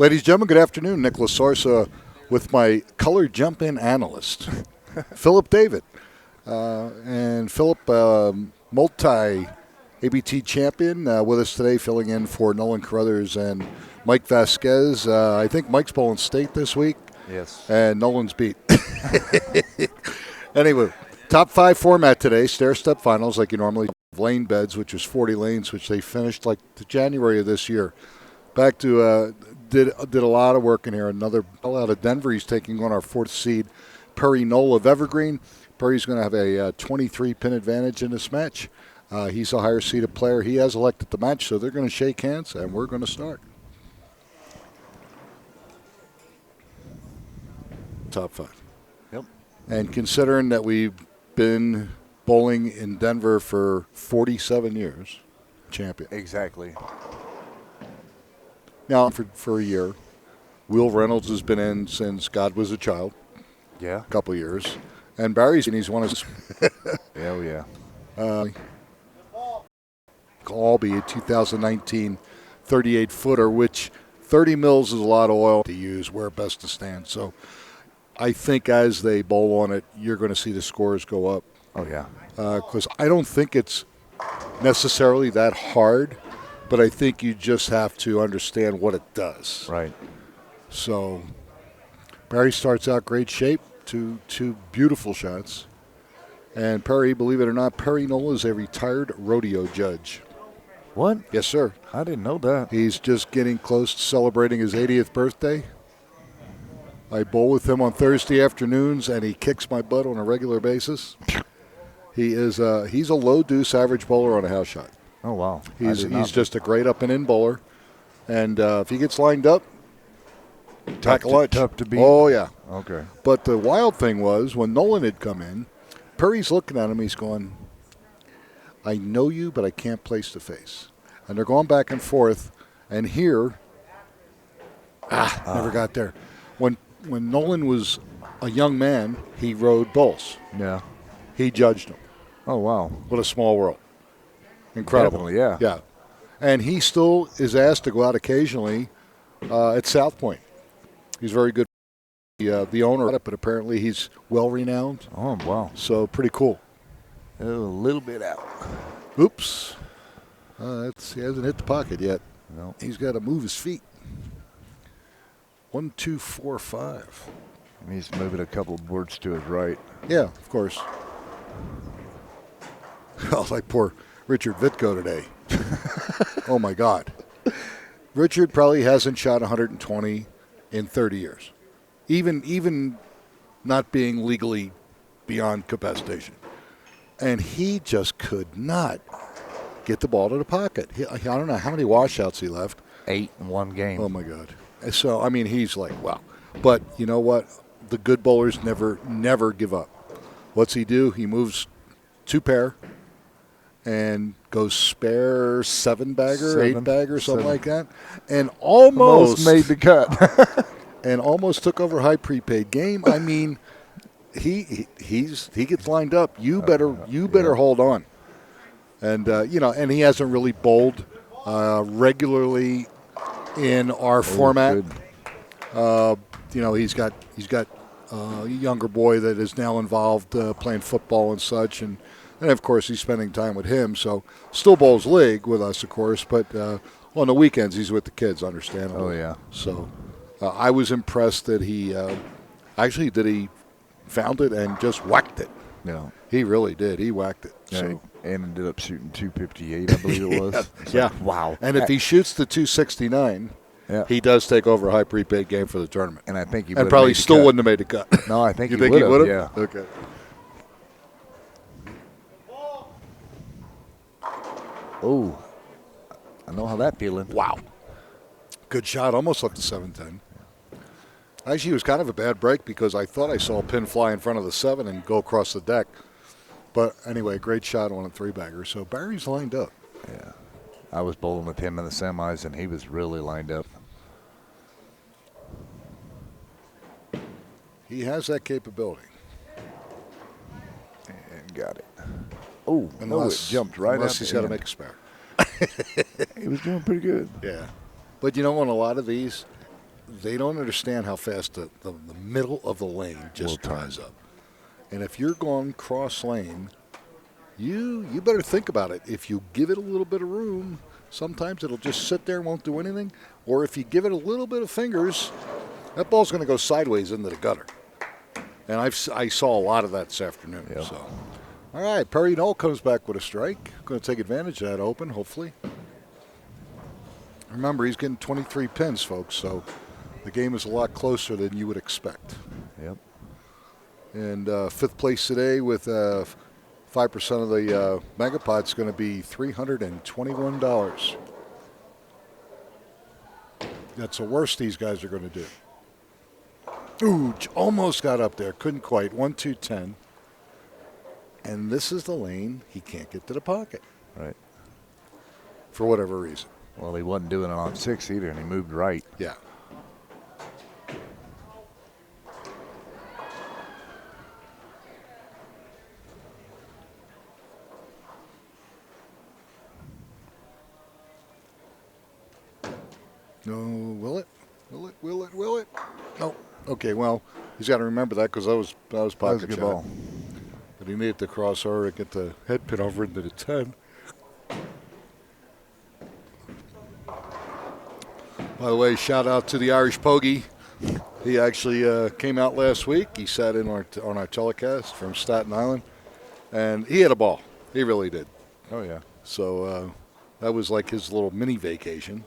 Ladies and gentlemen, good afternoon. Nicholas Sarsa with my color jump-in analyst, Philip David. And Philip, multi-ABT champion, with us today, filling in for Nolan Carruthers and Mike Vasquez. I think Mike's bowling state this week. Yes. And Nolan's beat. Anyway, top 5 format today, stair-step finals like you normally have. Lane beds, which was 40 lanes, which they finished like the January of this year. Back to did a lot of work in here. Another ball out of Denver. He's taking on our 4th seed, Perry Knoll of Evergreen. Perry's going to have a 23-pin advantage in this match. He's a higher seeded player. He has elected the match, so they're going to shake hands, and we're going to start. Top 5. Yep. And considering that we've been bowling in Denver for 47 years, champion. Exactly. Now, for a year, Will Reynolds has been in since God was a child. Yeah. A couple of years. And Barry's, and he's one of his. Hell yeah. Albeit 2019 38-footer, which 30 mils is a lot of oil to use where best to stand. So I think as they bowl on it, you're going to see the scores go up. Oh, yeah. Because I don't think it's necessarily that hard, but I think you just have to understand what it does. Right. So Barry starts out great shape, two beautiful shots. And Perry, believe it or not, Perry Knoll is a retired rodeo judge. What? Yes, sir. I didn't know that. He's just getting close to celebrating his 80th birthday. I bowl with him on Thursday afternoons, and he kicks my butt on a regular basis. He's a low deuce average bowler on a house shot. Oh, wow. He's just a great up and in bowler. And if he gets lined up, tack a lunch. Tough to beat. Oh, yeah. Okay. But the wild thing was when Nolan had come in, Perry's looking at him. He's going, I know you, but I can't place the face. And they're going back and forth. And here, never got there. When Nolan was a young man, he rode bulls. Yeah. He judged them. Oh, wow. What a small world. Incredible. Definitely, yeah. Yeah. And he still is asked to go out occasionally at South Point. He's very good. The owner of it, but apparently he's well-renowned. Oh, wow. So pretty cool. A little bit out. Oops. He hasn't hit the pocket yet. No. He's got to move his feet. 1, 2, 4, 5. He's moving a couple of boards to his right. Yeah, of course. Oh, like poor Richard Vitko today. Oh, my God. Richard probably hasn't shot 120 in 30 years. Even not being legally beyond capacitation. And he just could not get the ball to the pocket. I don't know how many washouts he left. 8 in one game. Oh, my God. So, I mean, he's like, wow. But you know what? The good bowlers never give up. What's he do? He moves 2 pair and goes spare 7-bagger, 8-bagger, something like that. And almost made the cut. and almost took over high prepaid game. I mean, he gets lined up. You better hold on. And and he hasn't really bowled regularly in our format. He's got a younger boy that is now involved playing football and such, and of course he's spending time with him. So still bowls league with us, of course, but on the weekends he's with the kids, understandable. Oh yeah. So I was impressed that he found it and just whacked it. Yeah. He really did. He whacked it. Yeah, So. and ended up shooting 258, I believe it was. Yeah. Wow. And if he shoots the 269, yeah. he does take over a high prepaid game for the tournament. And I think he and probably still wouldn't have made the cut. No, I think you he think would he would have. have? Yeah. Okay. Oh, I know how that feeling. Wow. Good shot. Almost left the 710. Actually, it was kind of a bad break because I thought I saw a pin fly in front of the 7 and go across the deck. But anyway, great shot on a 3-bagger. So Barry's lined up. Yeah. I was bowling with him in the semis, and he was really lined up. He has that capability. And got it. Oh, it jumped right out. Unless he's got to make a spare. He was doing pretty good. Yeah. But, on a lot of these, they don't understand how fast the middle of the lane just dries up. And if you're going cross lane, you better think about it. If you give it a little bit of room, sometimes it'll just sit there and won't do anything. Or if you give it a little bit of fingers, that ball's going to go sideways into the gutter. And I saw a lot of that this afternoon. Yep. So, all right, Perry Knoll comes back with a strike. Going to take advantage of that open, hopefully. Remember, he's getting 23 pins, folks, so the game is a lot closer than you would expect. Yep. And fifth place today with 5% of the Megapod's going to be $321. That's the worst these guys are going to do. Ooh, almost got up there. Couldn't quite. 1-2-10. And this is the lane he can't get to the pocket. Right. For whatever reason. Well, he wasn't doing it on 6 either, and he moved right. Yeah. No, will it? Will it? Will it? Will it? No. Okay, well, he's got to remember that because that was pocket That was a good shot. ball. But he needed to cross over and get the head pin over into the 10. By the way, shout out to the Irish Pogie. He actually came out last week. He sat in on our telecast from Staten Island, and he had a ball. He really did. Oh, yeah. So that was like his little mini vacation.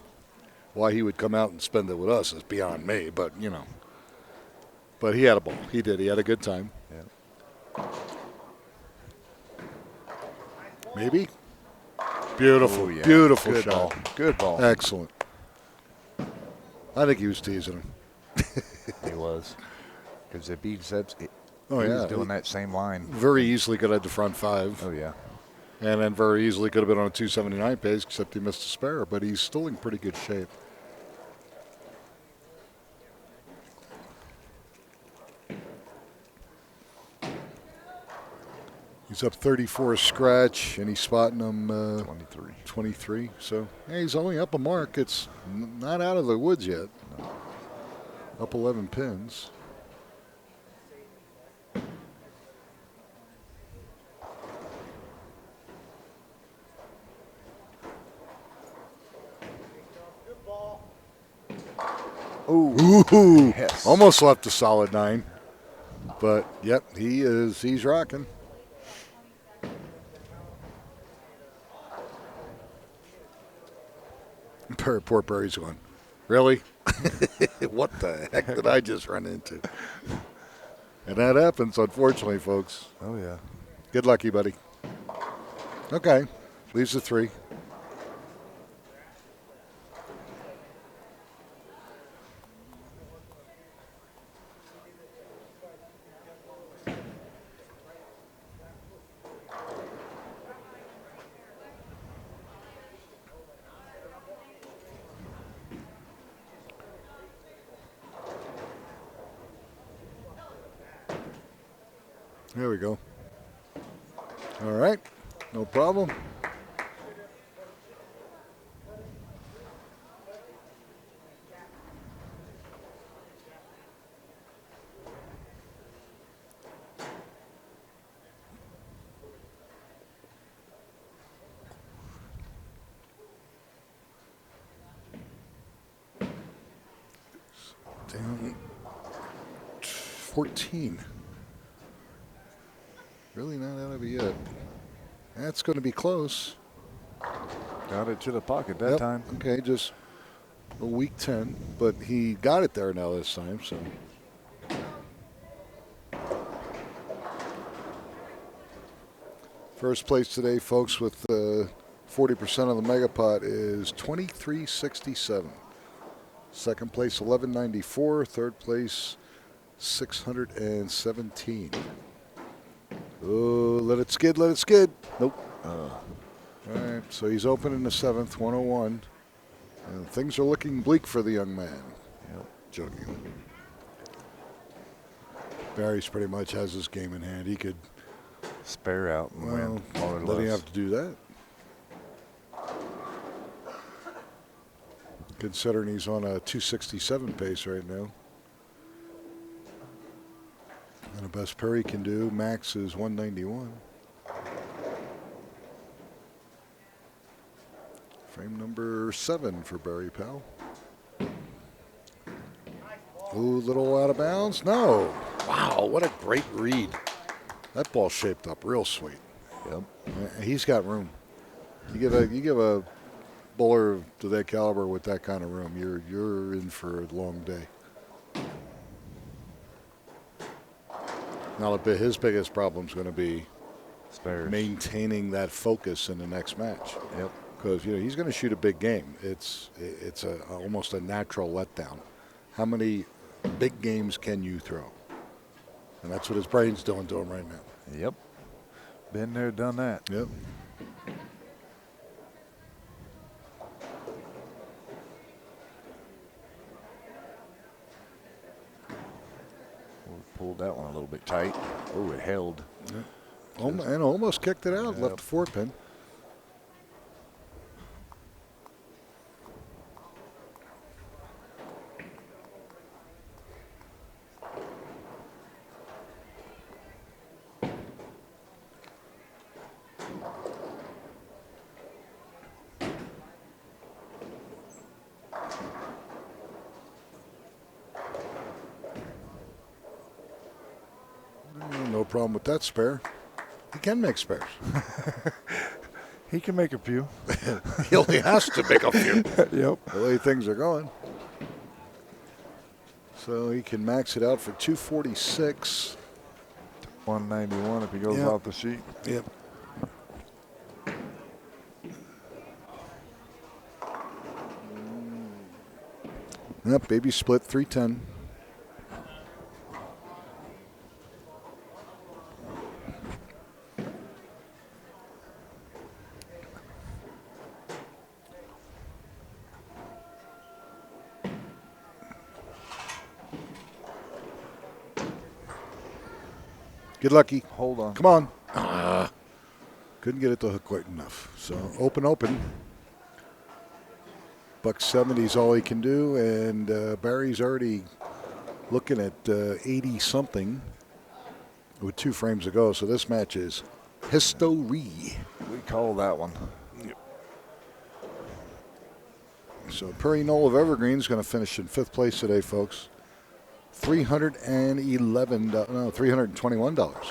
Why he would come out and spend it with us is beyond me, but, you know. But he had a ball. He did. He had a good time. Yeah. Maybe. Beautiful. Oh, yeah. Beautiful Good shot. ball. Good ball. Excellent. I think he was teasing him. He was. Because if he said he Oh, yeah. was doing that same line. Very easily could have had the front five. Oh, yeah. And then very easily could have been on a 279 pace, except he missed a spare. But he's still in pretty good shape. He's up 34 scratch, and he's spotting him 23. 23. So, yeah, he's only up a mark. It's not out of the woods yet. No. Up 11 pins. Ooh, Yes. almost left a solid 9. But, yep, he's rocking. Poor Perry's going, really? What the heck did I just run into? And that happens, unfortunately, folks. Oh, yeah. Good lucky, buddy. Okay, leaves the 3. There we go. All right, no problem. Down 14. Really not out of it yet. That's going to be close. Got it to the pocket that time. Okay, just a weak 10, but he got it there now this time. So first place today, folks, with 40% of the Megapot is 2367. Second place, 1194. Third place, 617. Oh, let it skid, let it skid. Nope. All right, so he's open in the 7th, 101. And things are looking bleak for the young man. Yep. Joking. Barry's pretty much has his game in hand. He could Spare out and win. More or let him less. have to do that. considering he's on a 267 pace right now. And the best pair he can do, max, is 191. Frame number 7 for Barry Powell. Ooh, little out of bounds. No. Wow, what a great read. That ball shaped up real sweet. Yep. He's got room. You give a bowler to that caliber with that kind of room, you're in for a long day. Now, his biggest problem is going to be spares, maintaining that focus in the next match. Yep. Because he's going to shoot a big game. It's almost a natural letdown. How many big games can you throw? And that's what his brain's doing to him right now. Yep. Been there, done that. Yep. Pulled that one a little bit tight. Oh, it held. Yep. And almost kicked it out. Yep. Left the 4-pin. No problem with that spare. He can make spares. He can make a few. He only has to make a few. Yep. The way things are going. So he can max it out for 246. 191 if he goes off the sheet. Yep. Yep, baby split 310. Get lucky. Hold on. Come on. Couldn't get it to hook quite enough. So open. $170 is all he can do, and Barry's already looking at 80-something with 2 frames to go. So this match is history. We call that one. Yep. So Perry Knoll of Evergreen is going to finish in 5th place today, folks. $321.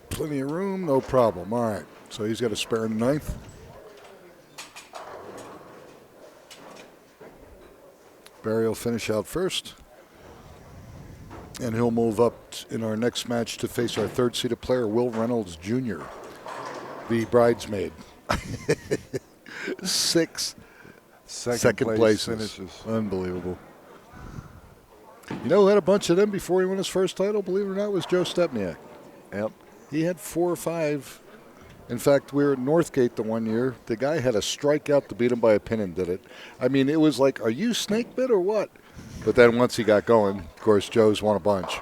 Plenty of room, no problem. All right, so he's got a spare in the 9th. Barry will finish out first. And he'll move up in our next match to face our 3rd-seeded player, Will Reynolds Jr., the bridesmaid. 6 second places. Finishes. Unbelievable. You know who had a bunch of them before he won his first title, believe it or not, was Joe Stepniak. Yep. He had 4 or 5. In fact, we were at Northgate the one year. The guy had a strikeout to beat him by a pin and did it. I mean, it was like, are you snake bit or what? But then once he got going, of course, Joe's won a bunch.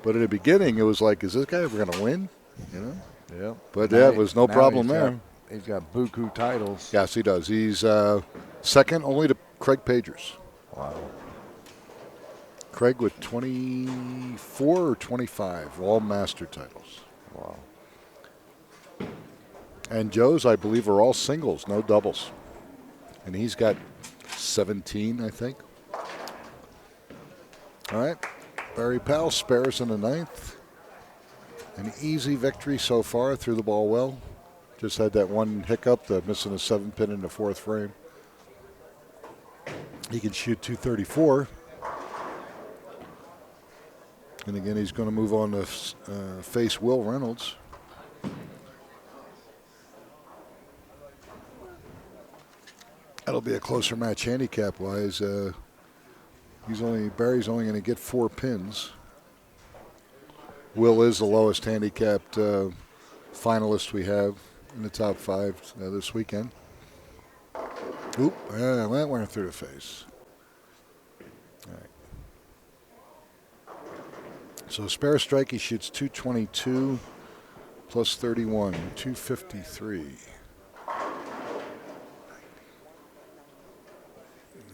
But in the beginning, it was like, is this guy ever going to win? You know? Yep. But yeah, it was no problem there. He's got buku titles. Yes, he does. He's second only to Craig Pagers. Wow. Craig with 24 or 25, all master titles. Wow. And Joe's, I believe, are all singles, no doubles. And he's got 17, I think. All right. Barry Powell spares in the 9th. An easy victory so far, threw the ball well. Just had that one hiccup, missing a 7-pin in the 4th frame. He can shoot 234. And again, he's going to move on to face Will Reynolds. That'll be a closer match handicap-wise. Barry's only going to get 4 pins. Will is the lowest handicapped finalist we have in the top 5 this weekend. Oop, that went through the face. All right. So spare strike, he shoots 222 plus 31, 253.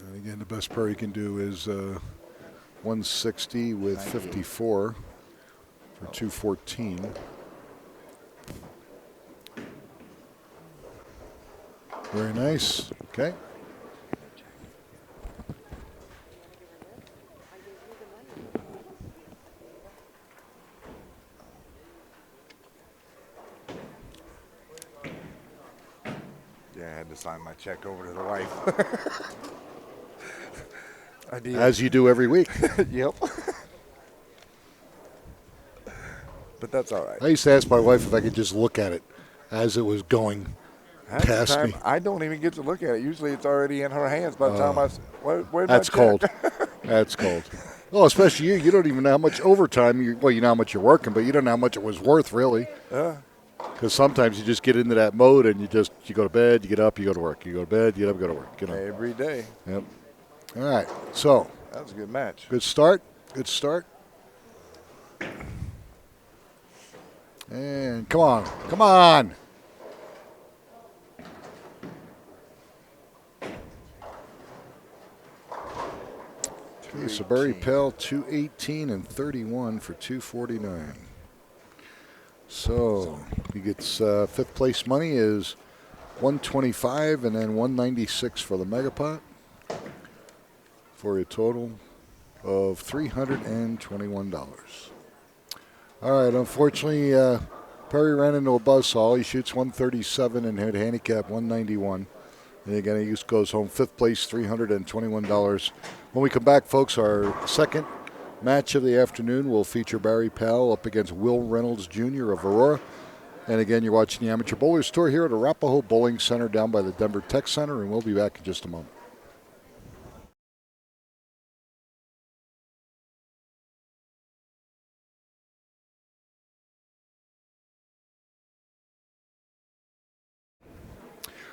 And again, the best par he can do is 160 with 54 for 214. Very nice. Okay. Yeah, I had to sign my check over to the wife. I did. As you do every week. Yep. But that's all right. I used to ask my wife if I could just look at it as it was going past me. I don't even get to look at it. Usually it's already in her hands by the time where'd That's my check? cold. That's cold. Well, especially you. You don't even know how much overtime you know how much you're working, but you don't know how much it was worth, really. Because sometimes you just get into that mode and you go to bed, you get up, you go to work. You go to bed, you get up, you go to work. Every day. Yep. All right. So. That was a good match. Good start. Good start. And come on. Come on. Okay, so Barry Pell, 218 and 31 for 249. So he gets 5th place money is 125 and then 196 for the mega pot for a total of $321. All right, unfortunately, Perry ran into a buzzsaw. He shoots 137 and hit handicap 191. And again, he just goes home 5th place, $321. When we come back, folks, our second match of the afternoon will feature Barry Powell up against Will Reynolds Jr. of Aurora. And again, you're watching the Amateur Bowlers Tour here at Arapahoe Bowling Center down by the Denver Tech Center, and we'll be back in just a moment.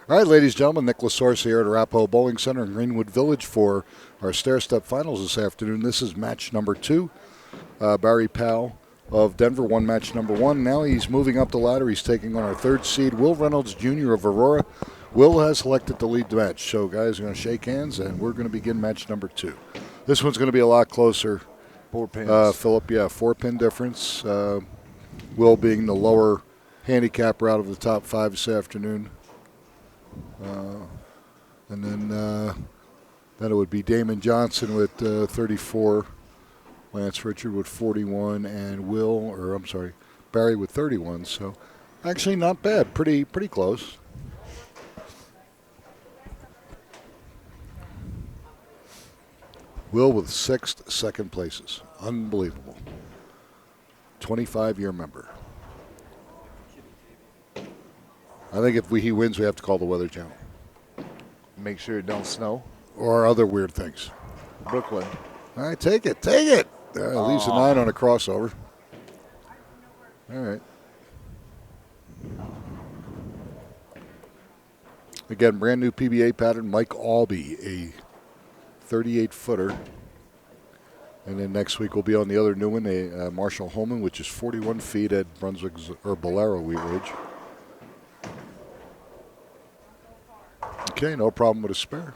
All right, ladies and gentlemen, Nick Lasource here at Arapahoe Bowling Center in Greenwood Village for our stair-step finals this afternoon. This is match number 2. Barry Powell of Denver won match number 1. Now he's moving up the ladder. He's taking on our 3rd seed, Will Reynolds Jr. of Aurora. Will has selected to lead the match. So, guys, are going to shake hands, and we're going to begin match number 2. This one's going to be a lot closer. 4 pins. Philip, 4-pin difference. Will being the lower handicapper out of the top 5 this afternoon. And then it would be Damon Johnson with 34, Lance Richard with 41, and Barry with 31. So actually not bad, pretty close. Will with 6th, 2nd places. Unbelievable. 25-year member. I think if he wins, we have to call the Weather Channel. Make sure it don't snow. Or other weird things. Brooklyn. All right, take it. Leaves a 9 on a crossover. All right. Again, brand new PBA pattern, Mike Albee, a 38-footer. And then next week we'll be on the other new one, a Marshall Holman, which is 41 feet at Bolero Wheat Ridge. Okay, no problem with a spare.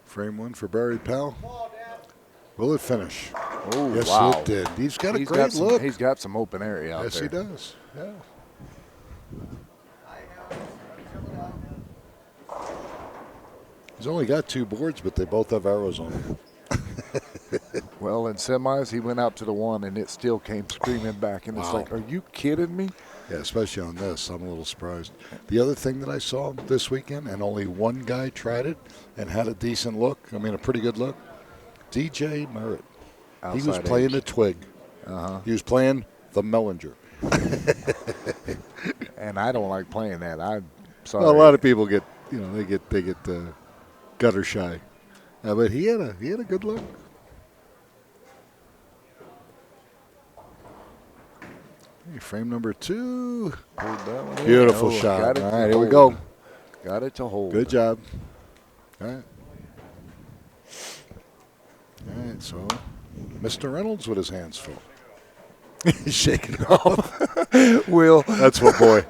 Frame 1 for Barry Powell. Will it finish? Oh, yes, wow. it did. He's got a great look. He's got some open area out yes, there. Yes, he does. Yeah. He's only got 2 boards, but they both have arrows on them. Well, in semis, he went out to the 1, and it still came screaming back. And It's like, are you kidding me? Yeah, especially on this. I'm a little surprised. The other thing that I saw this weekend, and only one guy tried it and had a decent look, I mean a pretty good look, DJ Merritt. He was playing the twig. He was playing the Mellinger. And I don't like playing that. I'm sorry. Well, a lot of people get, they get gutter shy. But he had a good look. Hey, frame number 2. Pulled that one in. Beautiful shot. All right, here we hold. go. Got it to hold. Good job. All right. All right, so Mr. Reynolds with his hands full. He's shaking off. Will. That's what boy.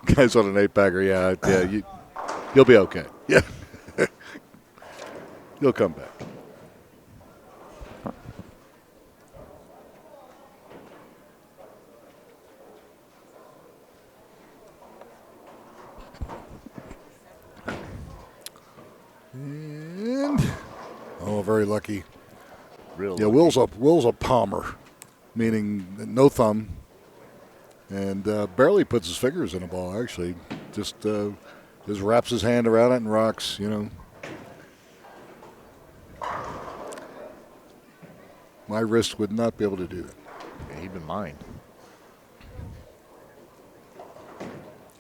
Guys on an 8-bagger, yeah, you'll be okay. Yeah. You'll come back. And very lucky. Real Yeah, lucky. Will's a palmer, meaning no thumb, and barely puts his fingers in a ball. Actually, just wraps his hand around it and rocks. My wrist would not be able to do that. Yeah, even mine.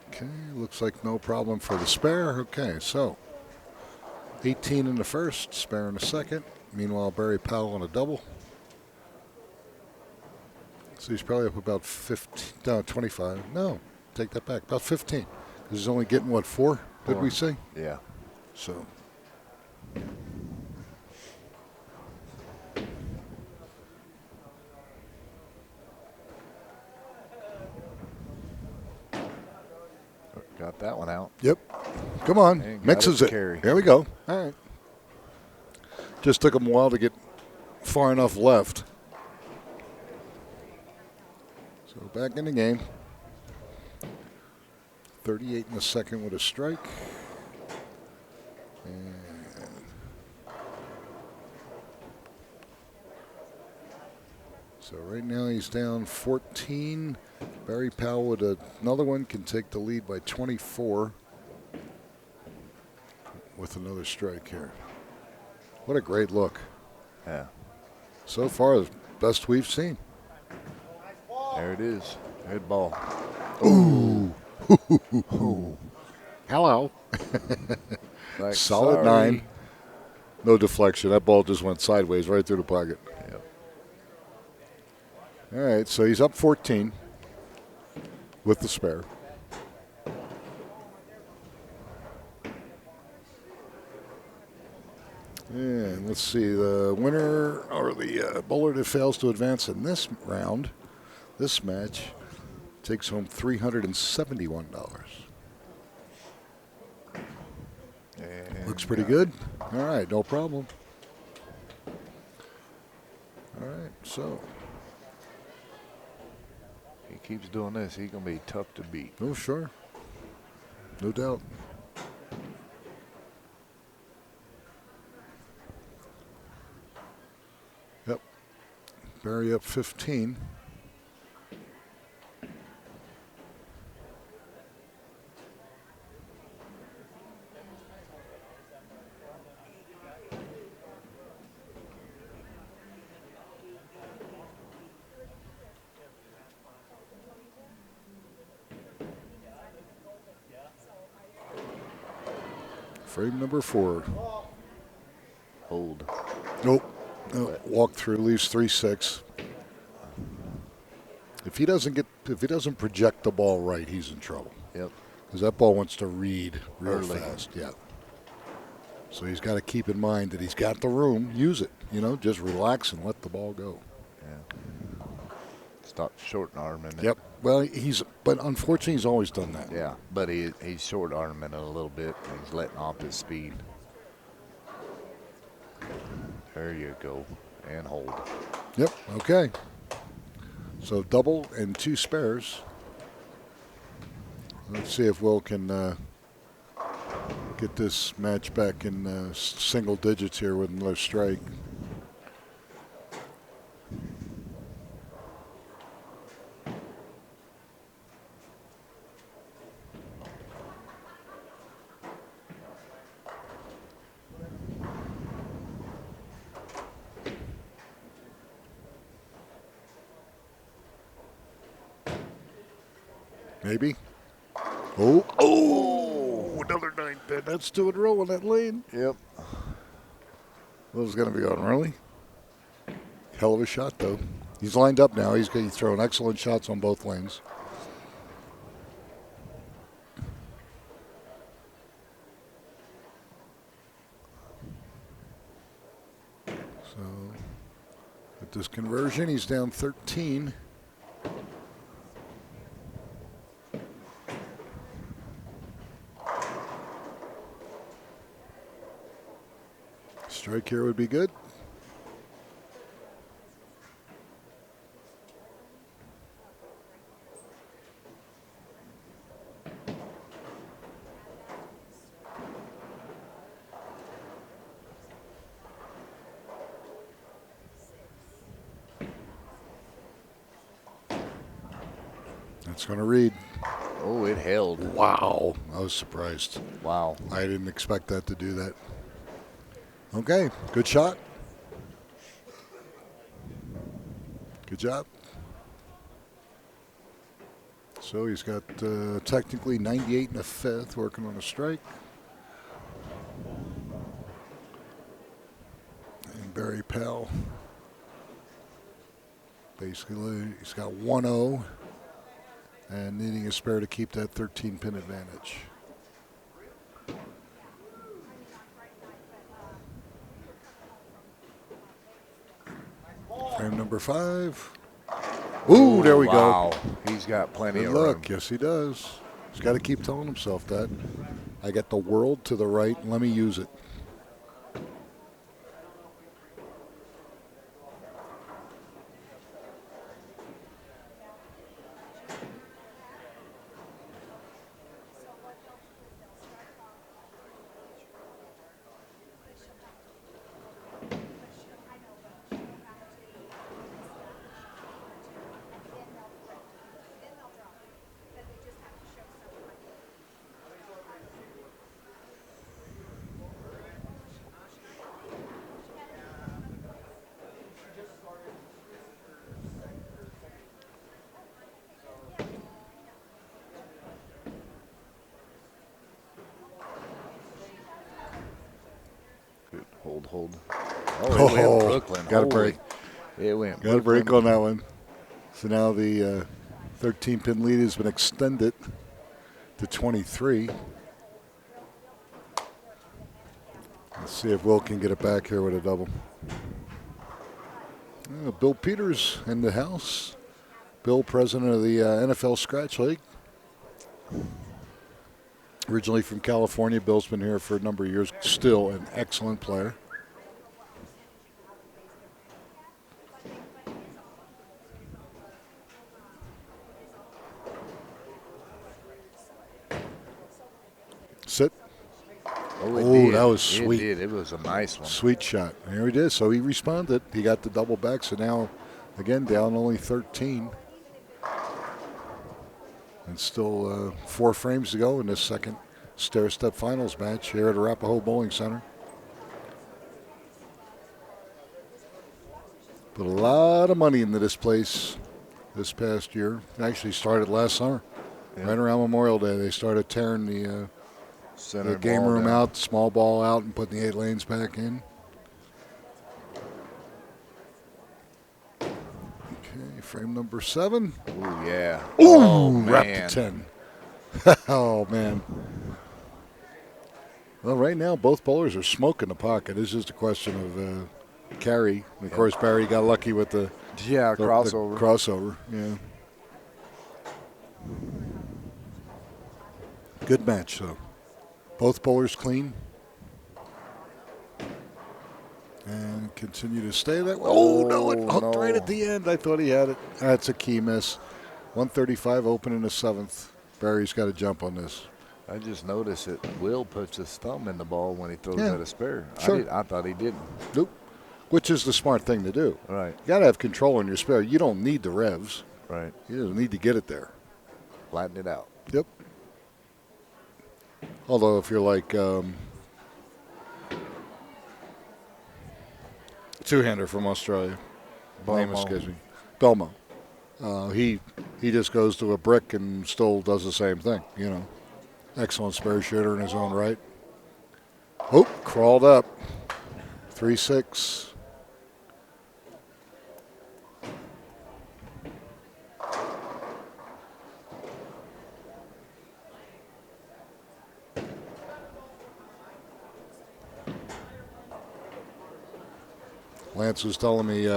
Okay, looks like no problem for the spare. Okay, so 18 in the first, spare in the second. Meanwhile, Barry Powell on a double. So he's probably up about 15, no, 25. No, take that back. About 15. Because he's only getting, what, 4? Did we say? Yeah. So. Got that one out. Yep. Come on. And Mixes it. Carry. Here we go. All right. Just took him a while to get far enough left. So back in the game. 38 in the second with a strike. And so right now he's down 14. Barry Powell with another one can take the lead by 24 with another strike here. What a great look. Yeah. So far, the best we've seen. There it is. Good ball. Ooh. Hello. Like, Solid sorry. 9. No deflection. That ball just went sideways right through the pocket. Yep. All right, so he's up 14 with the spare. And let's see, the winner or the bowler that fails to advance in this round, this match, takes home $371. And Looks pretty good. All right, no problem. All right, so. He keeps doing this. He's going to be tough to beat. Oh, sure. No doubt. Yep. Barry up 15. Frame number 4. Hold. Nope. No, walk through, leaves 3-6. If he doesn't project the ball right, he's in trouble. Yep. Because that ball wants to read real Early. fast. Yeah. So he's got to keep in mind that he's got the room. Use it. Just relax and let the ball go. Yeah. Stop short arming it. Yep. Well, but unfortunately, he's always done that. Yeah, but he's short arming it a little bit. He's letting off his speed. There you go. And hold. Yep. Okay. So double and 2 spares. Let's see if Will can get this match back in single digits here with another strike. Maybe. Oh, another 9-pin. That's doing roll in that lane. Yep. What was going to be on, really? Hell of a shot, though. He's lined up now. He's throwing excellent shots on both lanes. So, with this conversion, he's down 13. Strike here would be good. That's going to read. Oh, it held. Wow. I was surprised. Wow. I didn't expect that to do that. Okay, good shot. Good job. So he's got technically 98 in the fifth, working on a strike. And Barry Pell, basically, he's got 1-0 and needing a spare to keep that 13-pin advantage. Frame number 5. Ooh, there we go. Wow, he's got plenty of Look, room. yes he does. He's got to keep telling himself that. I got the world to the right, let me use it. Hold. Oh, it went Brooklyn. Got a break. It went Got a break on that one. So now the 13-pin lead has been extended to 23. Let's see if Will can get it back here with a double. Bill Peters in the house. Bill, president of the NFL Scratch League. Originally from California. Bill's been here for a number of years. Still an excellent player. Sit. Oh, that was sweet. It was a nice one. Sweet shot. There he did. So he responded. He got the double back. So now, again, down only 13. And still 4 frames to go in this second stair-step finals match here at Arapahoe Bowling Center. Put a lot of money into this place this past year. It actually started last summer. Yeah. Right around Memorial Day, they started tearing the game room out, small ball out, and putting the 8 lanes back in. Okay, frame number 7. Ooh, yeah. Ooh, wrapped to 10. Oh, man. Well, right now, both bowlers are smoking the pocket. It's just a question of carry. And of course, Barry got lucky with the crossover. The crossover, yeah. Good match, though. Both bowlers clean. And continue to stay that way. Oh, no, it hooked right at the end. I thought he had it. That's a key miss. 135 open in the 7th. Barry's got to jump on this. I just noticed that Will puts his thumb in the ball when he throws Yeah. at a spare. Sure. I thought he didn't. Nope. Which is the smart thing to do. Right. You got to have control in your spare. You don't need the revs. Right. You don't need to get it there. Flatten it out. Yep. Although if you're like two-hander from Australia, name escapes me, Belmo. He just goes to a brick and still does the same thing. Excellent spare shooter in his own right. Oh, crawled up. 3-6. Lance was telling me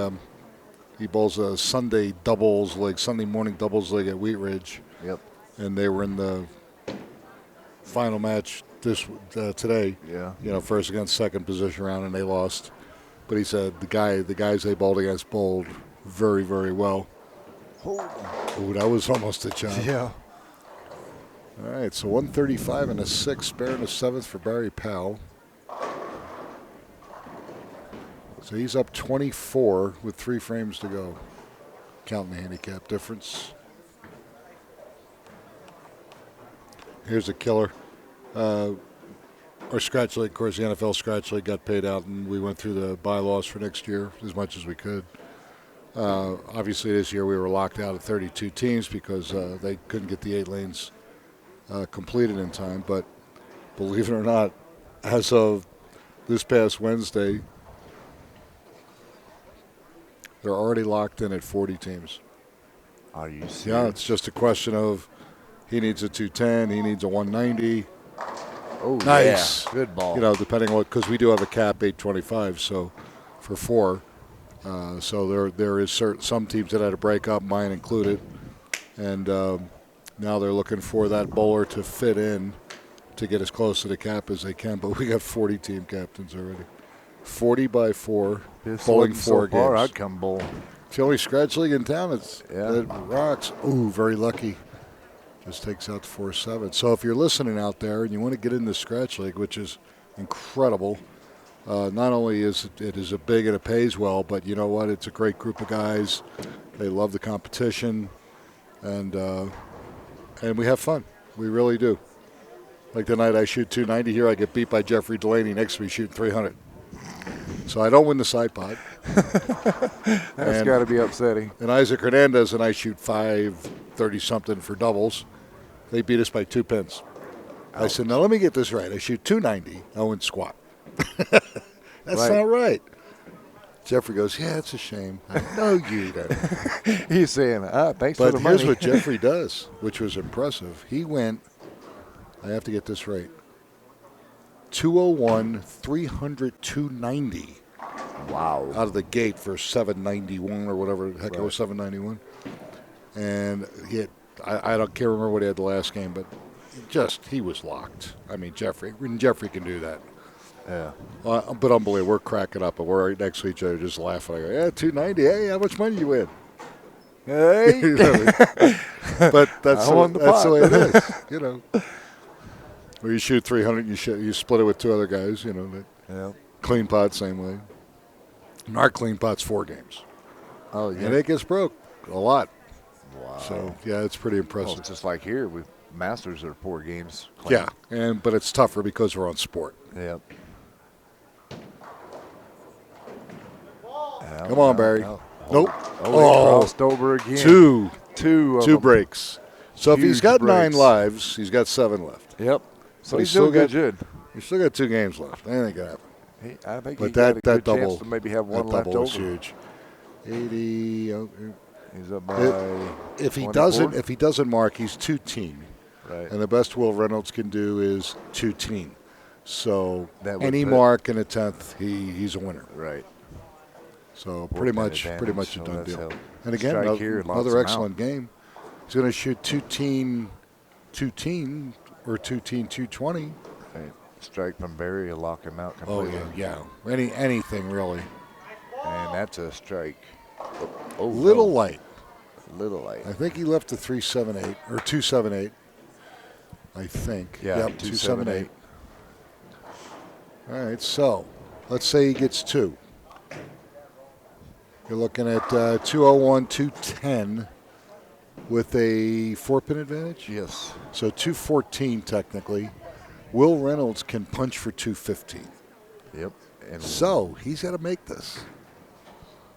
he bowls a Sunday morning doubles league at Wheat Ridge. Yep. And they were in the final match today. Yeah. First against second position round, and they lost. But he said the guys they bowled against bowled very, very well. Oh, that was almost a chop. Yeah. All right, so 135 and a 6, spare and a 7th for Barry Powell. So he's up 24 with 3 frames to go, counting the handicap difference. Here's a killer. Our scratch league, of course, the NFL scratch league got paid out, and we went through the bylaws for next year as much as we could. Obviously, this year we were locked out at 32 teams because they couldn't get the 8 lanes completed in time. But believe it or not, as of this past Wednesday, they're already locked in at 40 teams. Are you serious? Yeah, it's just a question of he needs a 210, he needs a 190. Oh, nice. Yeah. Good ball. Depending on because we do have a cap 825, so for 4. So there is some teams that had to break up, mine included, and now they're looking for that bowler to fit in to get as close to the cap as they can. But we got 40 team captains already. 40 by 4, bowling 4 games. I'd come bowl. It's the only scratch league in town. It Yeah. rocks. Ooh, very lucky. Just takes out the 4-7. So if you're listening out there and you want to get in the scratch league, which is incredible, not only is it is a big and it pays well, but you know what? It's a great group of guys. They love the competition, and we have fun. We really do. Like tonight, I shoot 290 here. I get beat by Jeffrey Delaney. Next to me, shooting 300. So I don't win the side pot. That's got to be upsetting. And Isaac Hernandez and I shoot 530-something for doubles. They beat us by 2 pins. Ouch. I said, now let me get this right. I shoot 290. I win squat. That's not right. Jeffrey goes, yeah, it's a shame. No, you don't. He's saying, thanks for the money. But here's what Jeffrey does, which was impressive. He went, I have to get this right, 201, 300, 290. Wow. Out of the gate for 791 or whatever the heck it was, 791. And I can't remember what he had the last game, but he was locked. I mean, Jeffrey can do that. Yeah. But unbelievable. We're cracking up, and we're right next to each other just laughing. I go, yeah, 290. Hey, how much money you win? Hey. But that's the way it is, Or you shoot 300, you split it with 2 other guys, Yeah. Clean pot, same way. And our clean pot's 4 games. Oh, yeah. And it gets broke a lot. Wow. So, yeah, it's pretty impressive. Well, it's just like here, Masters are 4 games. Clean. Yeah, but it's tougher because we're on sport. Yep. Come on, Barry. Nope. Crossed over again. Two breaks. So if he's got breaks. 9 lives, he's got 7 left. Yep. So he's still good. He's still got 2 games left. Anything can happen. I think but he got a good double, chance to maybe have one left double over. is huge. 80. He's up by. If he 24? doesn't mark, he's 2-team. Right. And the best Will Reynolds can do is 2-team. So any mark in a 10th, he's a winner. Right. So pretty much a done deal. Help. And again, another excellent game. He's going to shoot 2-team, or 2-team, 220. Right. Strike from Barry will lock him out completely. Oh yeah. Anything really. And that's a strike. Little light. Little light. I think he left the 378 or 278. I think. Yeah, Yep, 278. All right, so let's say he gets 2. You're looking at 201, 210 with a 4-pin advantage? Yes. So 214 technically. Will Reynolds can punch for 215. Yep. And so he's got to make this.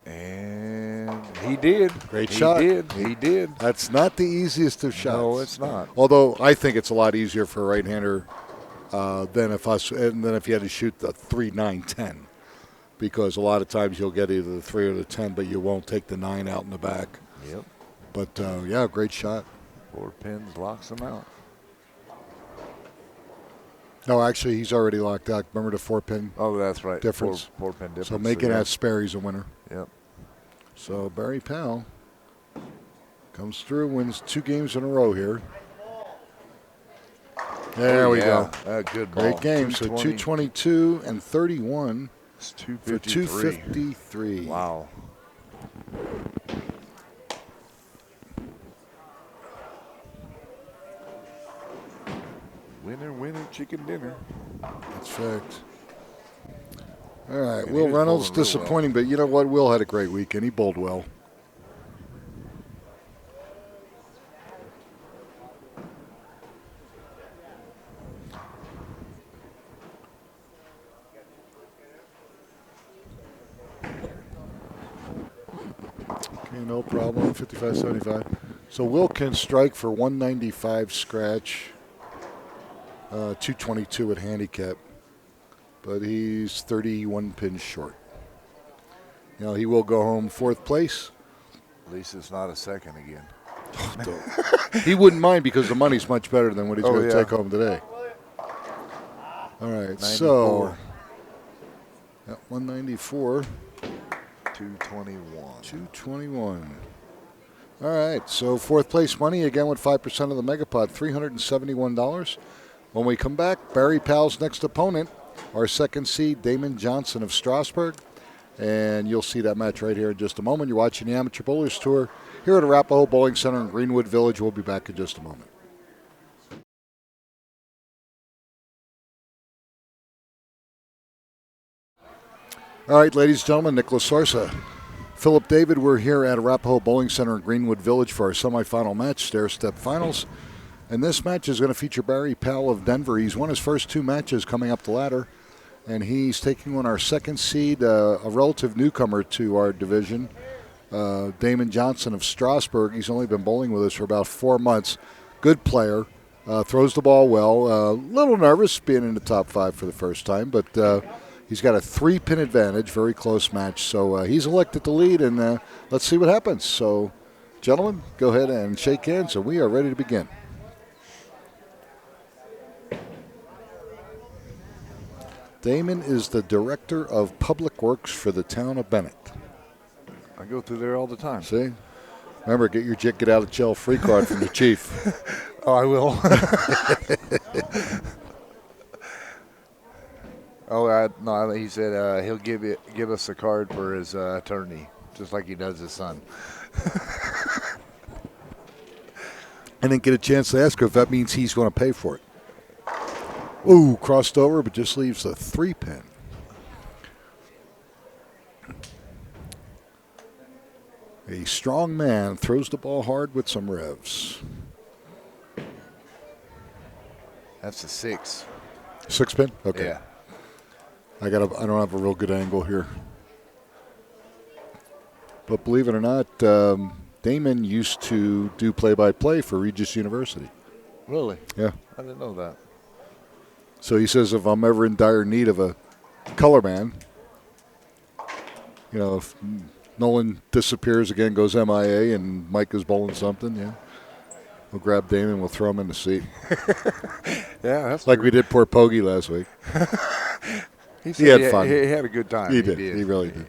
And he did. Great shot. He did. That's not the easiest of shots. No, it's not. Although I think it's a lot easier for a right-hander than if you had to shoot the 3, 9, 10. Because a lot of times you'll get either the 3 or the 10, but you won't take the 9 out in the back. Yep. But, yeah, great shot. 4 pins locks him out. No, actually, he's already locked out. Remember the 4-pin Oh, that's right. difference? 4-pin difference. So making that spare, he's a winner. Yep. So Barry Powell comes through, wins 2 games in a row here. There we go. Good ball. Great game. So 222 and 31 it's for 253. Wow. Winner, winner, chicken dinner. That's fact. All right, And Will he was Reynolds, bowling real disappointing, but you know what? Will had a great weekend. He bowled well. Okay, no problem. 55-75. So Will can strike for 195 scratch, 222 at handicap, but he's 31 pins short. You know, he will go home 4th place. At least it's not a second again. He wouldn't mind because the money's much better than what he's going to yeah. take home today. All right, 94. so 194. 221. 221. All right, so 4th place money again with 5% of the Megapod, $371. When we come back, Barry Powell's next opponent, our 2nd seed, Damon Johnson of Strasburg. And you'll see that match right here in just a moment. You're watching the Amateur Bowlers Tour here at Arapahoe Bowling Center in Greenwood Village. We'll be back in just a moment. All right, ladies and gentlemen, Nicholas Sarsa, Philip David, we're here at Arapahoe Bowling Center in Greenwood Village for our semifinal match, stair-step finals. And this match is going to feature Barry Powell of Denver. He's won his first 2 matches coming up the ladder. And he's taking on our 2nd seed, a relative newcomer to our division, Damon Johnson of Strasburg. He's only been bowling with us for about 4 months. Good player, throws the ball well. A little nervous being in the top 5 for the first time, but he's got a 3-pin advantage, very close match. So he's elected to lead, and let's see what happens. So, gentlemen, go ahead and shake hands, and we are ready to begin. Damon is the Director of Public Works for the town of Bennett. I go through there all the time. See? Remember, get your get out of jail free card from the chief. Oh, I will. No, he said he'll give us a card for his attorney, just like he does his son. I didn't get a chance to ask her if that means he's going to pay for it. Ooh, crossed over, but just leaves a 3-pin. A strong man throws the ball hard with some revs. That's a 6. 6-pin? Okay. Yeah. I don't have a real good angle here. But believe it or not, Damon used to do play-by-play for Regis University. Really? Yeah. I didn't know that. So he says if I'm ever in dire need of a color man, you know, if Nolan disappears again, goes MIA, and Mike is bowling something, yeah, we'll grab Damon, we'll throw him in the seat. Yeah, that's like true. we did poor Poggy last week. He had fun. He had a good time. He did. He really did.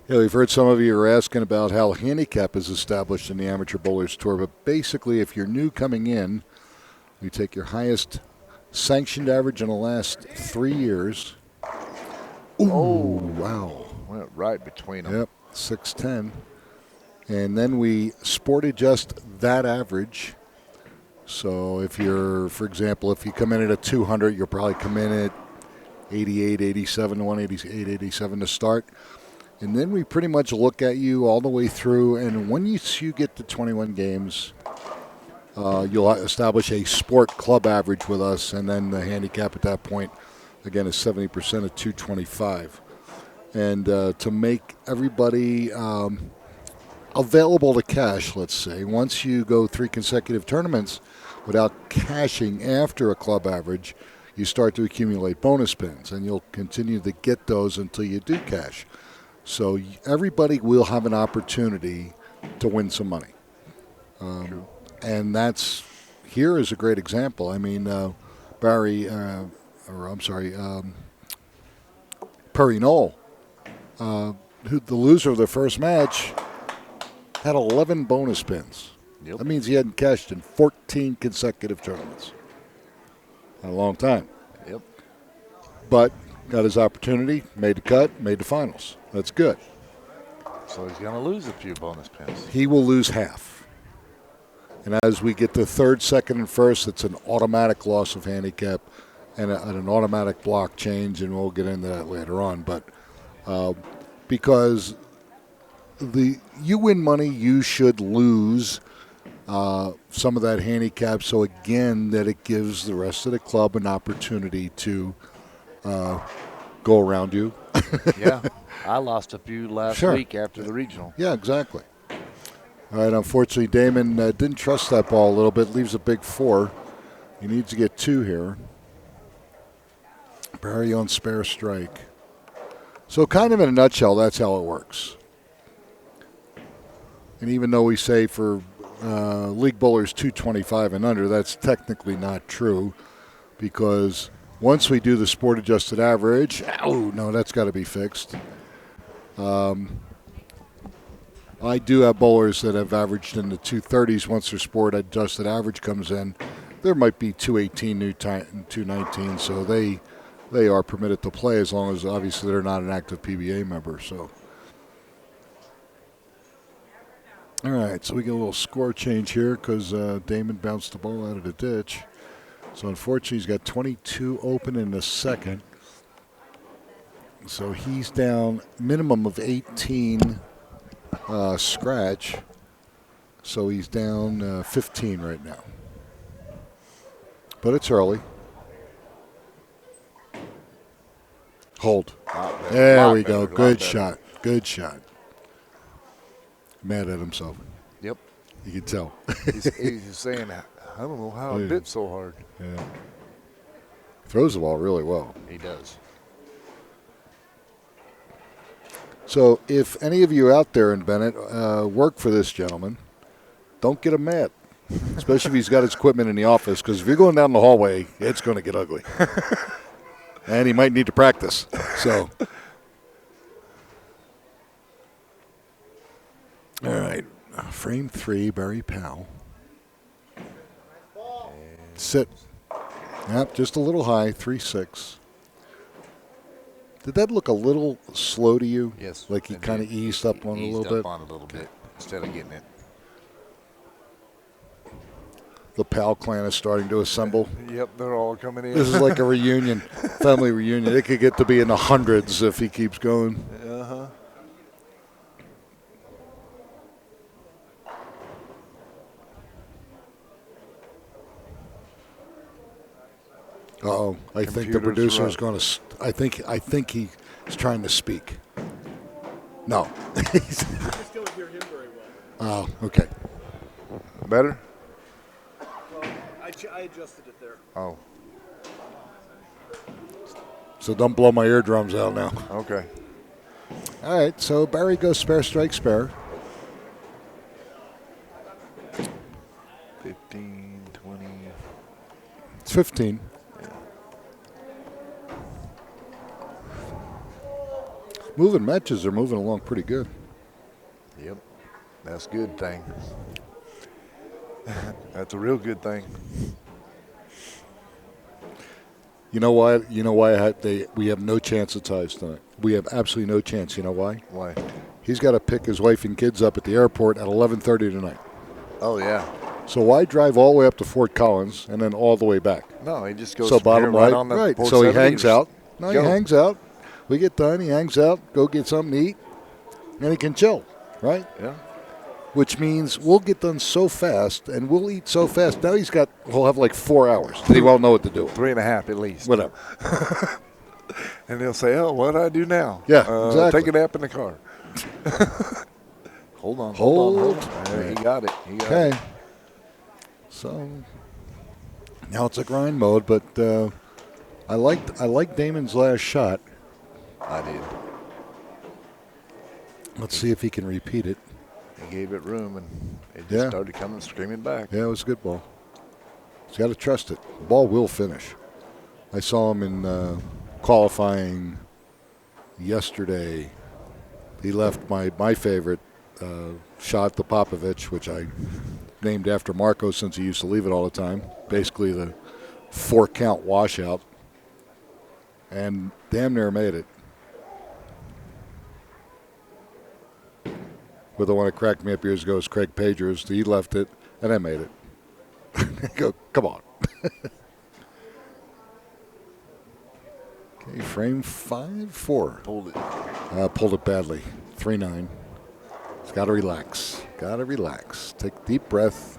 Yeah, we've heard some of you are asking about how handicap is established in the Amateur Bowlers Tour, but basically if you're new coming in, you take your highest sanctioned average in the last 3 years. Ooh, wow. Went right between them. Yep, 6'10". And then we sport adjust that average. So if you're, for example, if you come in at a 200, you'll probably come in at 88, 87, 188, 87 to start. And then we pretty much look at you all the way through. And when you get to 21 games, you'll establish a sport club average with us. And then the handicap at that point, again, is 70% of 225. And to make everybody available to cash, let's say, once you go 3 consecutive tournaments without cashing after a club average, you start to accumulate bonus pins, and you'll continue to get those until you do cash. So everybody will have an opportunity to win some money. And here is a great example. I mean, Perry Knoll, who the loser of the first match, had 11 bonus pins. Yep. That means he hadn't cashed in 14 consecutive tournaments. A long time. Yep. But got his opportunity, made the cut, made the finals. That's good. So he's going to lose a few bonus pins. He will lose half. And as we get to third, second, and first, it's an automatic loss of handicap and an automatic block change, and we'll get into that later on. But because you win money, you should lose some of that handicap. So again, that it gives the rest of the club an opportunity to go around you. Yeah, I lost a few last week after the regional. Yeah, exactly. All right, unfortunately, Damon didn't trust that ball a little bit. Leaves a big 4. He needs to get 2 here. Barry on spare strike. So kind of in a nutshell, that's how it works. And even though we say for league bowlers 225 and under, that's technically not true, because once we do the sport adjusted average, that's got to be fixed. I do have bowlers that have averaged in the 230s. Once their sport adjusted average comes in, there might be 218, 219, so they are permitted to play as long as obviously they're not an active PBA member. So. All right, so we get a little score change here because Damon bounced the ball out of the ditch. So unfortunately, he's got 22 open in the second. So he's down minimum of 18 scratch. So he's down 15 right now. But it's early. Hold. There we go. Good shot. Good shot. Mad at himself. Yep. You can tell. he's saying, I don't know how I bit so hard. Yeah. Throws the ball really well. He does. So if any of you out there in Bennett work for this gentleman, don't get him mad, especially if he's got his equipment in the office, because if you're going down the hallway, it's going to get ugly. And he might need to practice. So, all right, frame 3, Barry Powell. Sit. Yep, just a little high, 3-6. Did that look a little slow to you? Yes. Like he kind of eased up on it a little bit? Eased up on it a little bit instead of getting it. The Powell clan is starting to assemble. Yep, they're all coming in. This is like a reunion, family reunion. It could get to be in the hundreds if he keeps going. Uh-huh. Uh-oh. I think the producer is going to I think he's trying to speak. No. I just don't hear him very well. Oh, okay. Better? Well, I adjusted it there. Oh, So don't blow my eardrums out now. okay. All right, so Barry goes spare, strike, spare. 15, 20. It's 15. Moving matches are moving along pretty good. Yep, that's a good thing. That's a real good thing. You know why? We have no chance of ties tonight. We have absolutely no chance. You know why? Why? he's got to pick his wife and kids up at the airport at 11:30 tonight. Oh, yeah. So why drive all the way up to Fort Collins and then all the way back? No, he just goes So from bottom here right line, on the right. Port So he 70 hangs out. No, he go. hangs out. We get done. He hangs out. Go get something to eat, and he can chill, right? Yeah. Which means we'll get done so fast, and we'll eat so fast. Now he'll have like 4 hours. He won't know what to do. 3.5 at least. Whatever. And he'll say, "Oh, what do I do now?" Yeah, exactly. Take a nap in the car. Hold on. He got it. Okay. So now it's a grind mode, but I liked Damon's last shot. I did. Let's see if he can repeat it. He gave it room, and it just started coming screaming back. Yeah, it was a good ball. He's got to trust it. The ball will finish. I saw him in qualifying yesterday. He left my favorite shot, the Popovich, which I named after Marco since he used to leave it all the time. Basically the 4-count washout. And damn near made it. But the one that cracked me up years ago was Craig Pedro's. He left it, and I made it. I go, come on. Okay, frame 5-4. Pulled it badly. 3-9. He's got to relax. Got to relax. Take a deep breath.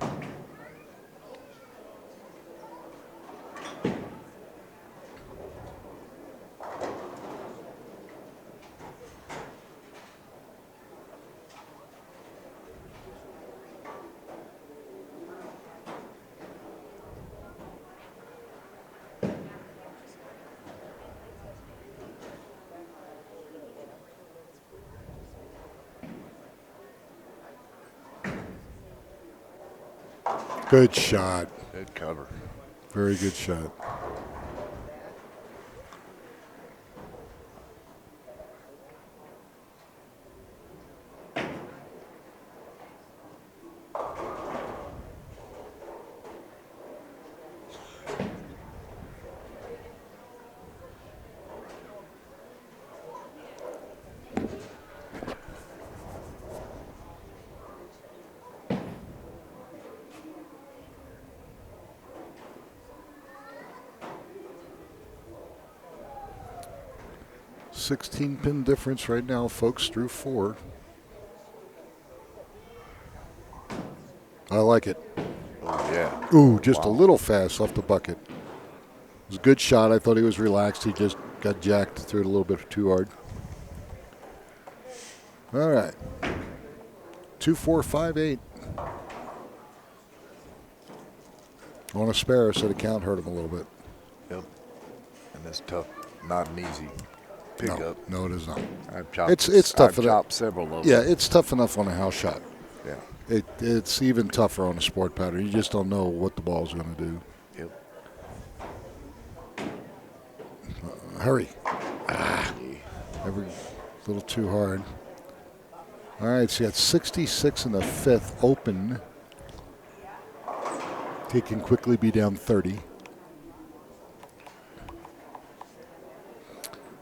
Good shot. Good cover. Very good shot. $16-pin difference right now, folks, through 4. I like it. Oh, yeah. Ooh, just a little fast off the bucket. It was a good shot. I thought he was relaxed. He just got jacked, threw it a little bit too hard. All right. 2-4-5-8. On a spare, so the count hurt him a little bit. Yep. And it's tough. Not an easy pickup. No, it is not. I've chopped, It's tough. I've chopped several of them. Yeah, it's tough enough on a house shot. Yeah. It's even tougher on a sport pattern. You just don't know what the ball's going to do. Yep. Hurry. Every little too hard. All right, so you got 66 in the 5th open. He can quickly be down 30.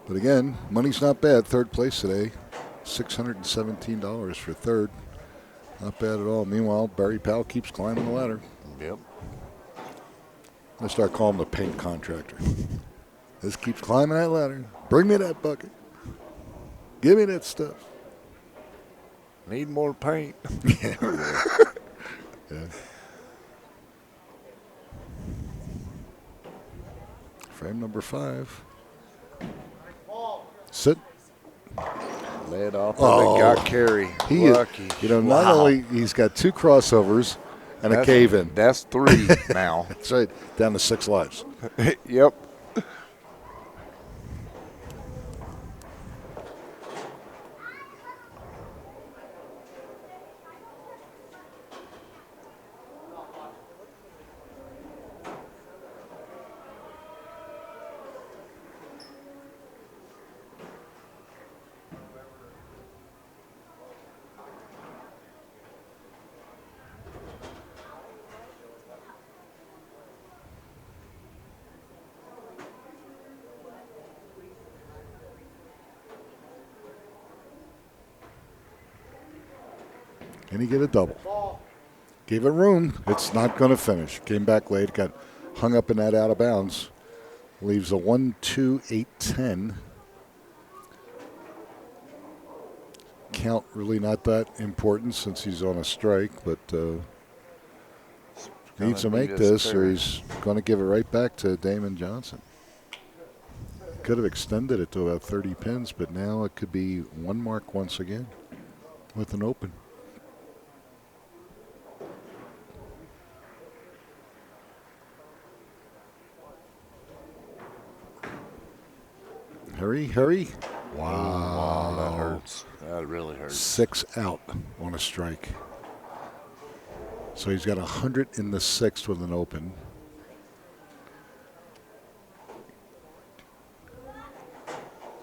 But again, money's not bad. 3rd place today. $617 for 3rd. Not bad at all. Meanwhile, Barry Powell keeps climbing the ladder. Yep. I start calling him the paint contractor. Just keeps climbing that ladder. Bring me that bucket. Give me that stuff. Need more paint. Yeah. Frame number 5. Sit. Led off of it, got carry. He Lucky. Not only he's got 2 crossovers and a cave-in. That's 3 now. That's right, down to 6 lives. Yep. Can he get a double? Gave it room. It's not going to finish. Came back late. Got hung up in that out of bounds. Leaves a 1-2, 8-10. Count really not that important since he's on a strike, but needs to make this or he's going to give it right back to Damon Johnson. Could have extended it to about 30 pins, but now it could be one mark once again with an open. Hurry, hurry. Wow, that hurts. That really hurts. 6 out on a strike. So he's got 100 in the 6th with an open.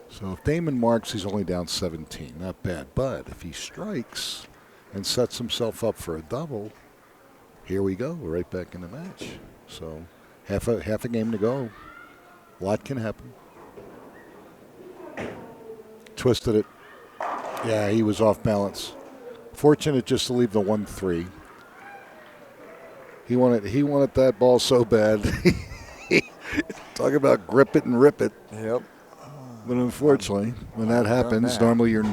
So if Damon marks, he's only down 17. Not bad. But if he strikes and sets himself up for a double, here we go. We're right back in the match. So half a game to go. A lot can happen. Twisted it. Yeah, he was off balance. Fortunate just to leave the 1-3. He wanted that ball so bad. Talk about grip it and rip it. Yep. But unfortunately, when that happens, normally your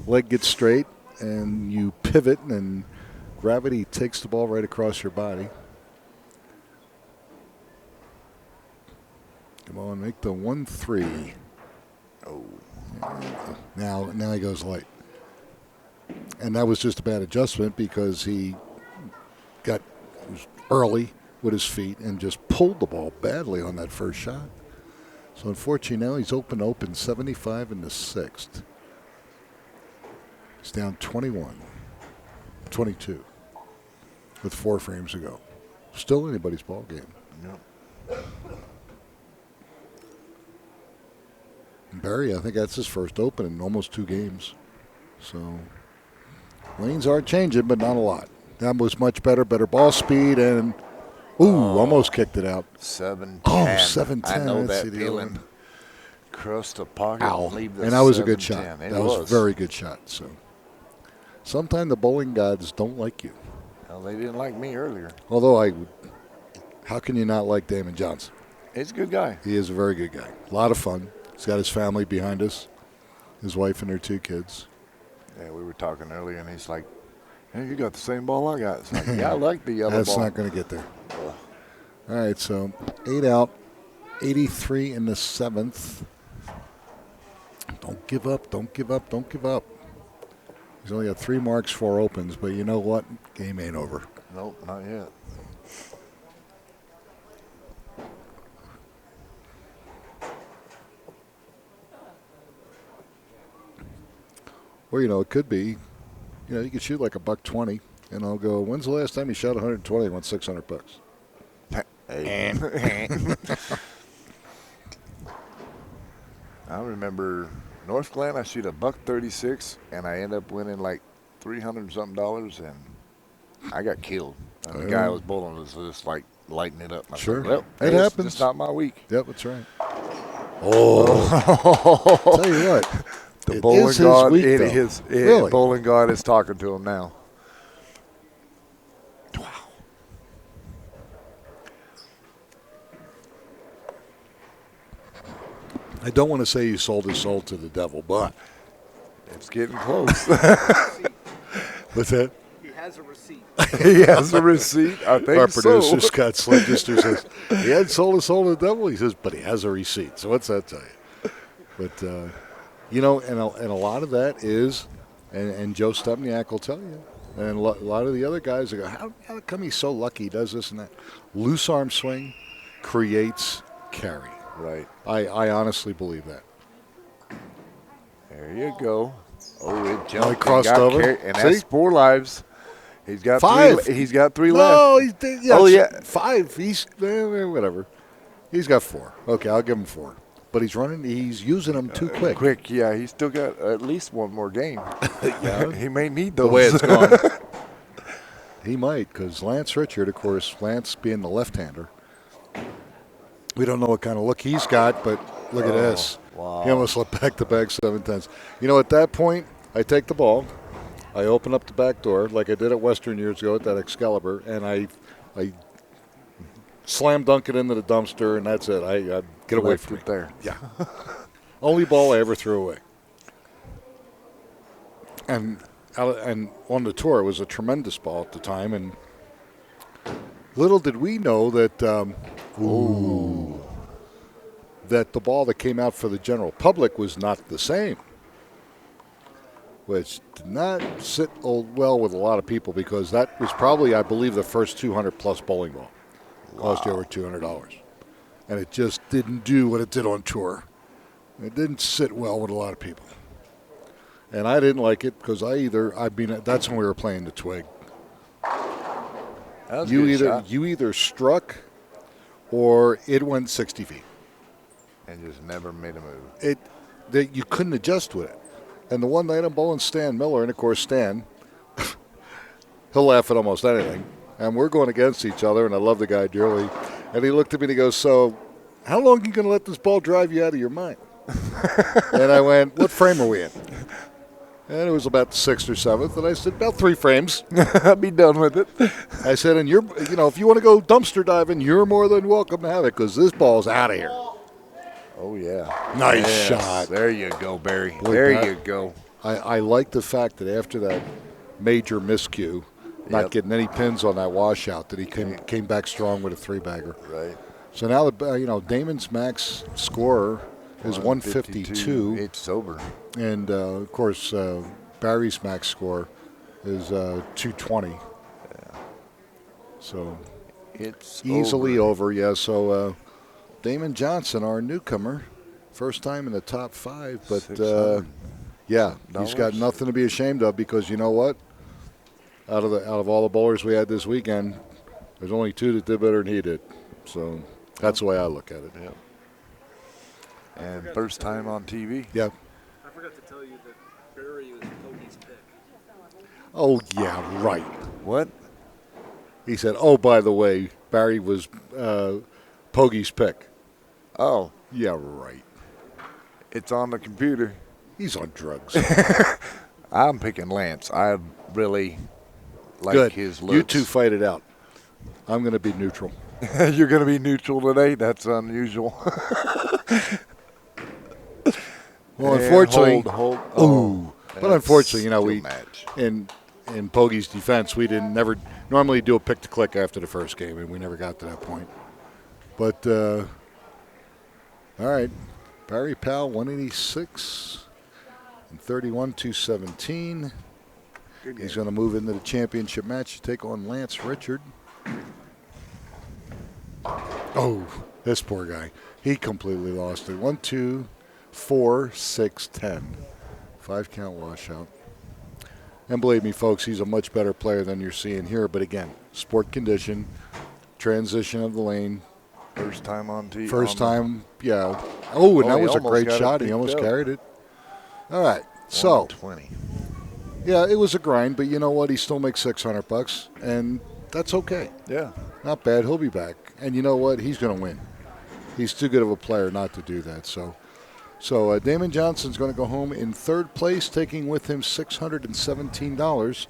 leg gets straight and you pivot and gravity takes the ball right across your body. Come on, make the 1-3. Oh. Now he goes light. And that was just a bad adjustment because he got early with his feet and just pulled the ball badly on that first shot. So unfortunately now he's open 75 in the 6th. He's down 22 with 4 frames to go. Still anybody's ball game. Yep. Barry, I think that's his first open in almost 2 games. So lanes are changing, but not a lot. That was much better ball speed, and almost kicked it out. 7-10. Oh, 7-10. I know Let's that see the feeling. other one. Cross the pocket. Ow. Leave the And that was a good 7-10. shot. It That was a very good shot. So sometimes the bowling gods don't like you. Well, they didn't like me earlier. Although how can you not like Damon Johnson? He's a good guy. He is a very good guy. A lot of fun. He's got his family behind us, his wife and their 2 kids. Yeah, we were talking earlier, and he's like, "Hey, you got the same ball I got." It's like, yeah, I like the yellow That's ball. not going to get there. All right, so 8 out, 83 in the 7th. Don't give up, don't give up, don't give up. He's only got 3 marks, 4 opens, but you know what? Game ain't over. Nope, not yet. Or, it could be, you could shoot like $120, and I'll go, when's the last time you shot 120 and won $600? Hey. I remember North Glen, I shoot $136, and I end up winning like $300 something, and I got killed. And the guy I was bowling was just like lighting it up. I Sure. Said, well, It happens. It's not my week. Yep, that's right. Oh. Tell you what. The bowling god, Really? bowling god is talking to him now. Wow. I don't want to say he sold his soul to the devil, but. It's getting close. What's that? He has a receipt. He has a receipt. I think Our so. producer, Scott Sledgister, says, he hadn't sold his soul to the devil. He says, but he has a receipt. So what's that tell you? But, and a lot of that is, and Joe Stepniak will tell you, and a lot of the other guys go, how come he's so lucky he does this and that? Loose arm swing creates carry. Right. I honestly believe that. There you go. Oh, it jumped. He crossed over. And that's 4 lives. He's got 5. He's got 3 left. No, yeah, 5. He's whatever. He's got 4. Okay, I'll give him 4. But he's using them too quick. Yeah. He's still got at least one more game. Yeah. He may need those. The way it's gone. He might, because Lance Richard, of course, Lance being the left-hander, we don't know what kind of look he's got, but look at this. Wow. He almost let back-to-back 7-10s. At that point, I take the ball, I open up the back door like I did at Western years ago at that Excalibur, and I slam dunk it into the dumpster, and that's it. I get away Left from it me. there. Yeah. Only ball I ever threw away. And on the tour, it was a tremendous ball at the time, and little did we know that that the ball that came out for the general public was not the same, which did not sit well with a lot of people because that was probably, I believe, the first 200-plus bowling ball. Cost you over $200. And it just didn't do what it did on tour. It didn't sit well with a lot of people. And I didn't like it because that's when we were playing the twig. That was a good shot. You either struck or it went 60 feet. And just never made a move. You couldn't adjust with it. And the one night I'm bowling Stan Miller, and of course Stan, he'll laugh at almost anything. And we're going against each other, and I love the guy dearly. And he looked at me and he goes, "So, how long are you going to let this ball drive you out of your mind?" And I went, "What frame are we in?" And it was about the 6th or 7th, and I said, "About 3 frames." I'll be done with it. I said, "And if you want to go dumpster diving, you're more than welcome to have it because this ball's out of here." Oh, yeah. Nice shot. There you go, Barry. Boy, there you go. I like the fact that after that major miscue, not getting any pins on that washout, that he came back strong with a 3-bagger. Right. So now Damon's max score is 152. It's over. And of course Barry's max score is 220. Yeah. So it's easily over. Yeah. So Damon Johnson, our newcomer, first time in the top 5, but he's got nothing to be ashamed of because you know what? Out of all the bowlers we had this weekend, there's only 2 that did better than he did. So that's the way I look at it. Yeah. And first time on TV. Yeah. I forgot to tell you that Barry was Pogie's pick. Oh, yeah, right. What? He said, "Oh, by the way, Barry was Pogie's pick." Oh. Yeah, right. It's on the computer. He's on drugs. I'm picking Lance. I really like his looks. You two fight it out. I'm going to be neutral. You're going to be neutral today? That's unusual. Well, unfortunately, hold. But unfortunately, we match. in Pogie's defense, we never normally do a pick to click after the first game, and we never got to that point. But all right, Barry Powell 186 and 31 217. He's going to move into the championship match to take on Lance Richard. Oh, this poor guy. He completely lost it. 1, 2, 4, 6, 10. 5-count washout. And believe me, folks, he's a much better player than you're seeing here. But again, sport condition, transition of the lane. First time on TV. First time, yeah. Oh, and that was a great shot. He almost up. carried it. All right, so 20. Yeah, it was a grind, but you know what? He still makes $600, and that's okay. Yeah. Not bad. He'll be back. And you know what? He's going to win. He's too good of a player not to do that. So Damon Johnson's going to go home in 3rd place, taking with him $617.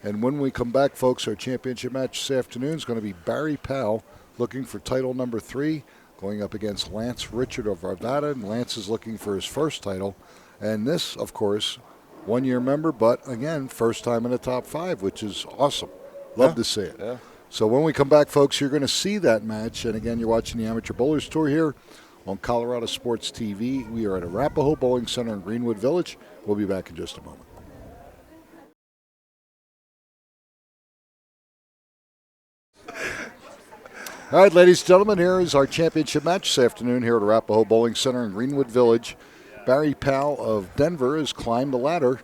And when we come back, folks, our championship match this afternoon is going to be Barry Powell looking for title number 3, going up against Lance Richard of Arvada. And Lance is looking for his first title. And this, of course, one-year member, but again, first time in the top 5, which is awesome. Love to see it. Yeah. So when we come back, folks, you're going to see that match. And again, you're watching the Amateur Bowlers Tour here on Colorado Sports TV. We are at Arapahoe Bowling Center in Greenwood Village. We'll be back in just a moment. All right, ladies and gentlemen, here is our championship match this afternoon here at Arapahoe Bowling Center in Greenwood Village. Barry Powell of Denver has climbed the ladder,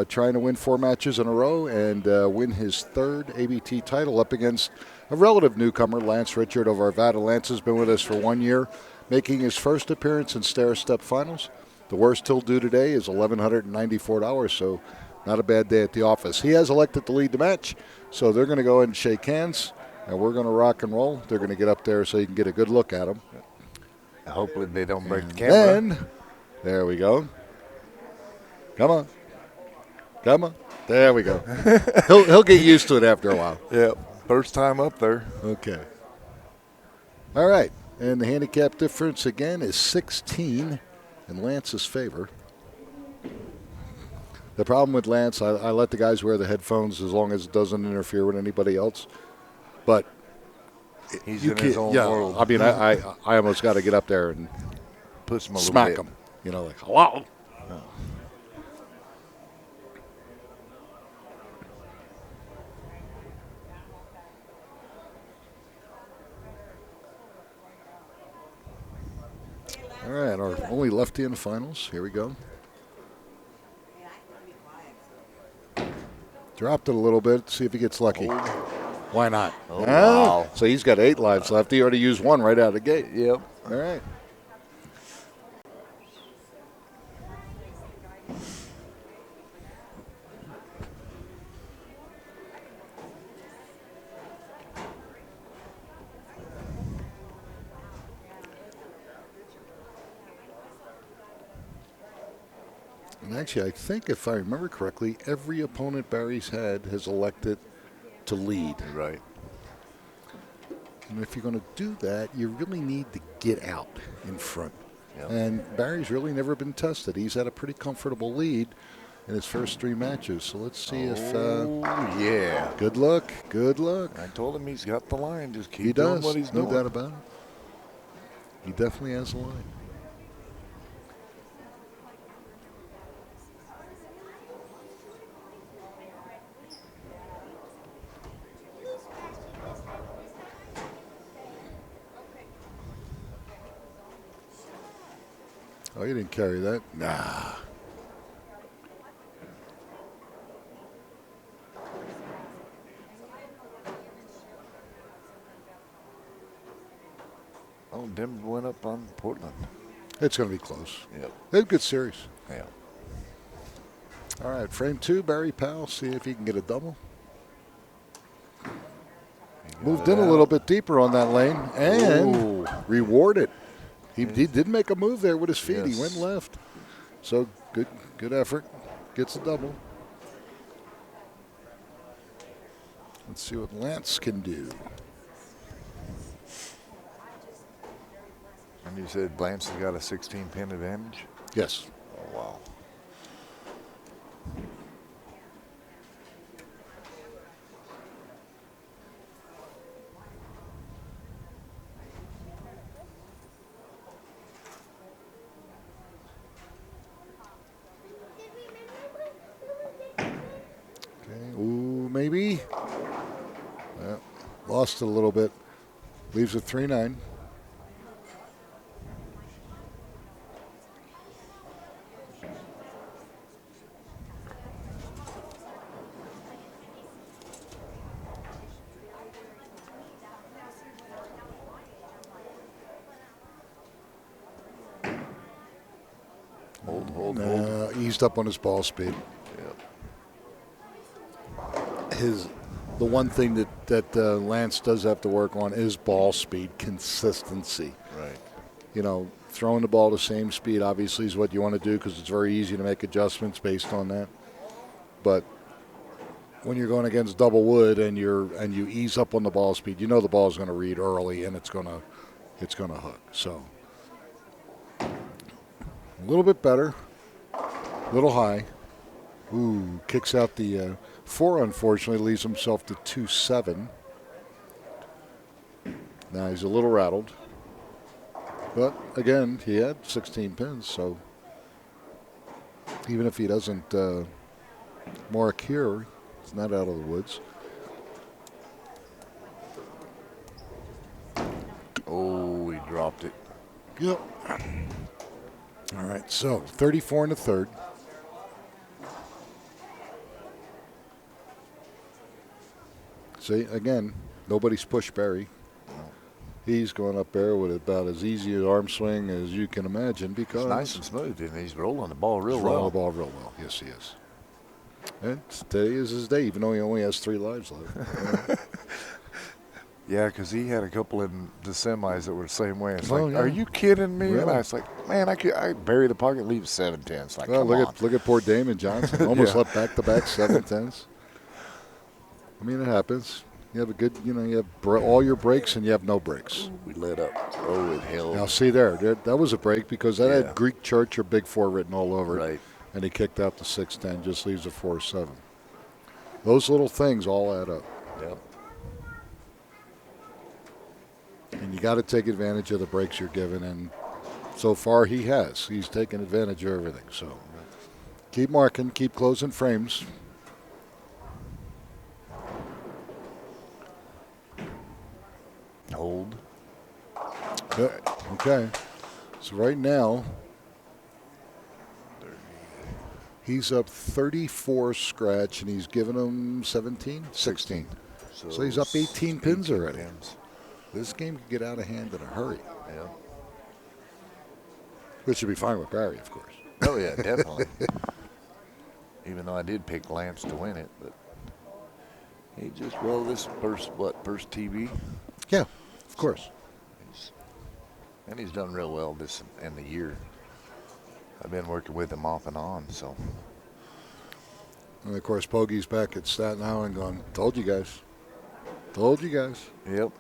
trying to win 4 matches in a row and win his 3rd ABT title up against a relative newcomer, Lance Richard of Arvada. Lance has been with us for 1 year, making his first appearance in stair-step finals. The worst he'll do today is $1,194, so not a bad day at the office. He has elected to lead the match, so they're going to go ahead and shake hands, and we're going to rock and roll. They're going to get up there so you can get a good look at him. Hopefully they don't break the camera. Then, there we go. Come on. There we go. He'll get used to it after a while. Yep. First time up there. Okay. All right. And the handicap difference again is 16 in Lance's favor. The problem with Lance, I let the guys wear the headphones as long as it doesn't interfere with anybody else. But he's in his own world. I mean, I almost got to get up there and push him a smack little bit. him. You know, like, wow. No. All right, our only lefty in the finals. Here we go. Dropped it a little bit. See if he gets lucky. Oh. Why not? Oh, wow. So he's got 8 lives left. He already used 1 right out of the gate. Yep. All right. And actually, I think if I remember correctly, every opponent Barry's had has elected to lead. Right. And if you're going to do that, you really need to get out in front. Yep. And Barry's really never been tested. He's had a pretty comfortable lead in his first 3 matches. So let's see if. Yeah. Good luck. Good luck. I told him he's got the line. Just keep He doing does. what he's No doing. doubt about it. He definitely has the line. Oh, you didn't carry that? Nah. Oh, Denver went up on Portland. It's going to be close. Yep. It's a good series. Yeah. All right, frame 2, Barry Powell. See if he can get a double. Moved in a little bit deeper on that lane and rewarded. He did make a move there with his feet. Yes. He went left. So good effort. Gets a double. Let's see what Lance can do. And you said Lance has got a 16-pin advantage? Yes. Oh, wow. Ooh, maybe. Lost it a little bit. Leaves it 3-9. Hold. Eased up on his ball speed. Yep. The one thing that Lance does have to work on is ball speed consistency. Right. You know, throwing the ball the same speed obviously is what you want to do because it's very easy to make adjustments based on that. But when you're going against double wood and you ease up on the ball speed, you know the ball's going to read early and it's going to hook. So a little bit better, a little high. Ooh, kicks out the 4, unfortunately, leaves himself to 2-7. Now he's a little rattled. But, again, he had 16 pins, so even if he doesn't mark here, he's not out of the woods. Oh, he dropped it. Yep. All right, so 34 in the third. See, again, nobody's pushed Barry. He's going up there with about as easy an arm swing as you can imagine because It's nice and smooth, and he's rolling the ball real he's well. rolling the ball real well. Yes, he is. And today is his day, even though he only has 3 lives left. Yeah, because he had a couple in the semis that were the same way. It's Oh, like, yeah. are you kidding me? And Really? I was like, man, I bury the pocket, leave 7-10. It's like, Well, come on. look at poor Damon Johnson. Almost Yeah. left back-to-back 7-10s. I mean, it happens. You have a good, you have all your breaks and you have no breaks. We let up. Oh, it held. Now, see there, that was a break because that Yeah. had Greek Church or Big Four written all over it. Right. And he kicked out the 6-10, just leaves a 4-7. Those little things all add up. Yep. And you got to take advantage of the breaks you're given, and so far he has. He's taken advantage of everything. So keep marking, keep closing frames. Hold. Yep. Okay. So right now, he's up 34 scratch, and he's given him 17? 16. So he's up 18 pins already. This game could get out of hand in a hurry. Yeah. Which would be fine with Barry, of course. Oh, yeah, definitely. Even though I did pick Lance to win it, but he just, this first TV? Yeah, of course. And he's done real well this in the year. I've been working with him off and on, so. And, of course, Pogie's back at Staten Island going, told you guys. Told you guys. Yep.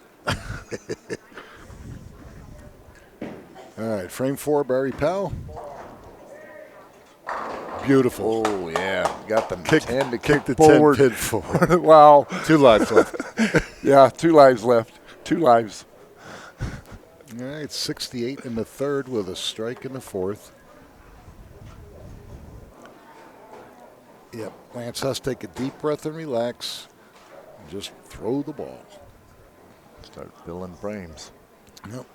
All right, frame 4, Barry Powell. Beautiful. Oh, yeah. Got the 10 to kick the forward. 10 pin forward. Wow. 2 lives left. Yeah, 2 lives left. 2 lives. All right, 68 in the third with a strike in the fourth. Yep, Lance has to take a deep breath and relax. And just throw the ball. Start filling frames. Yep.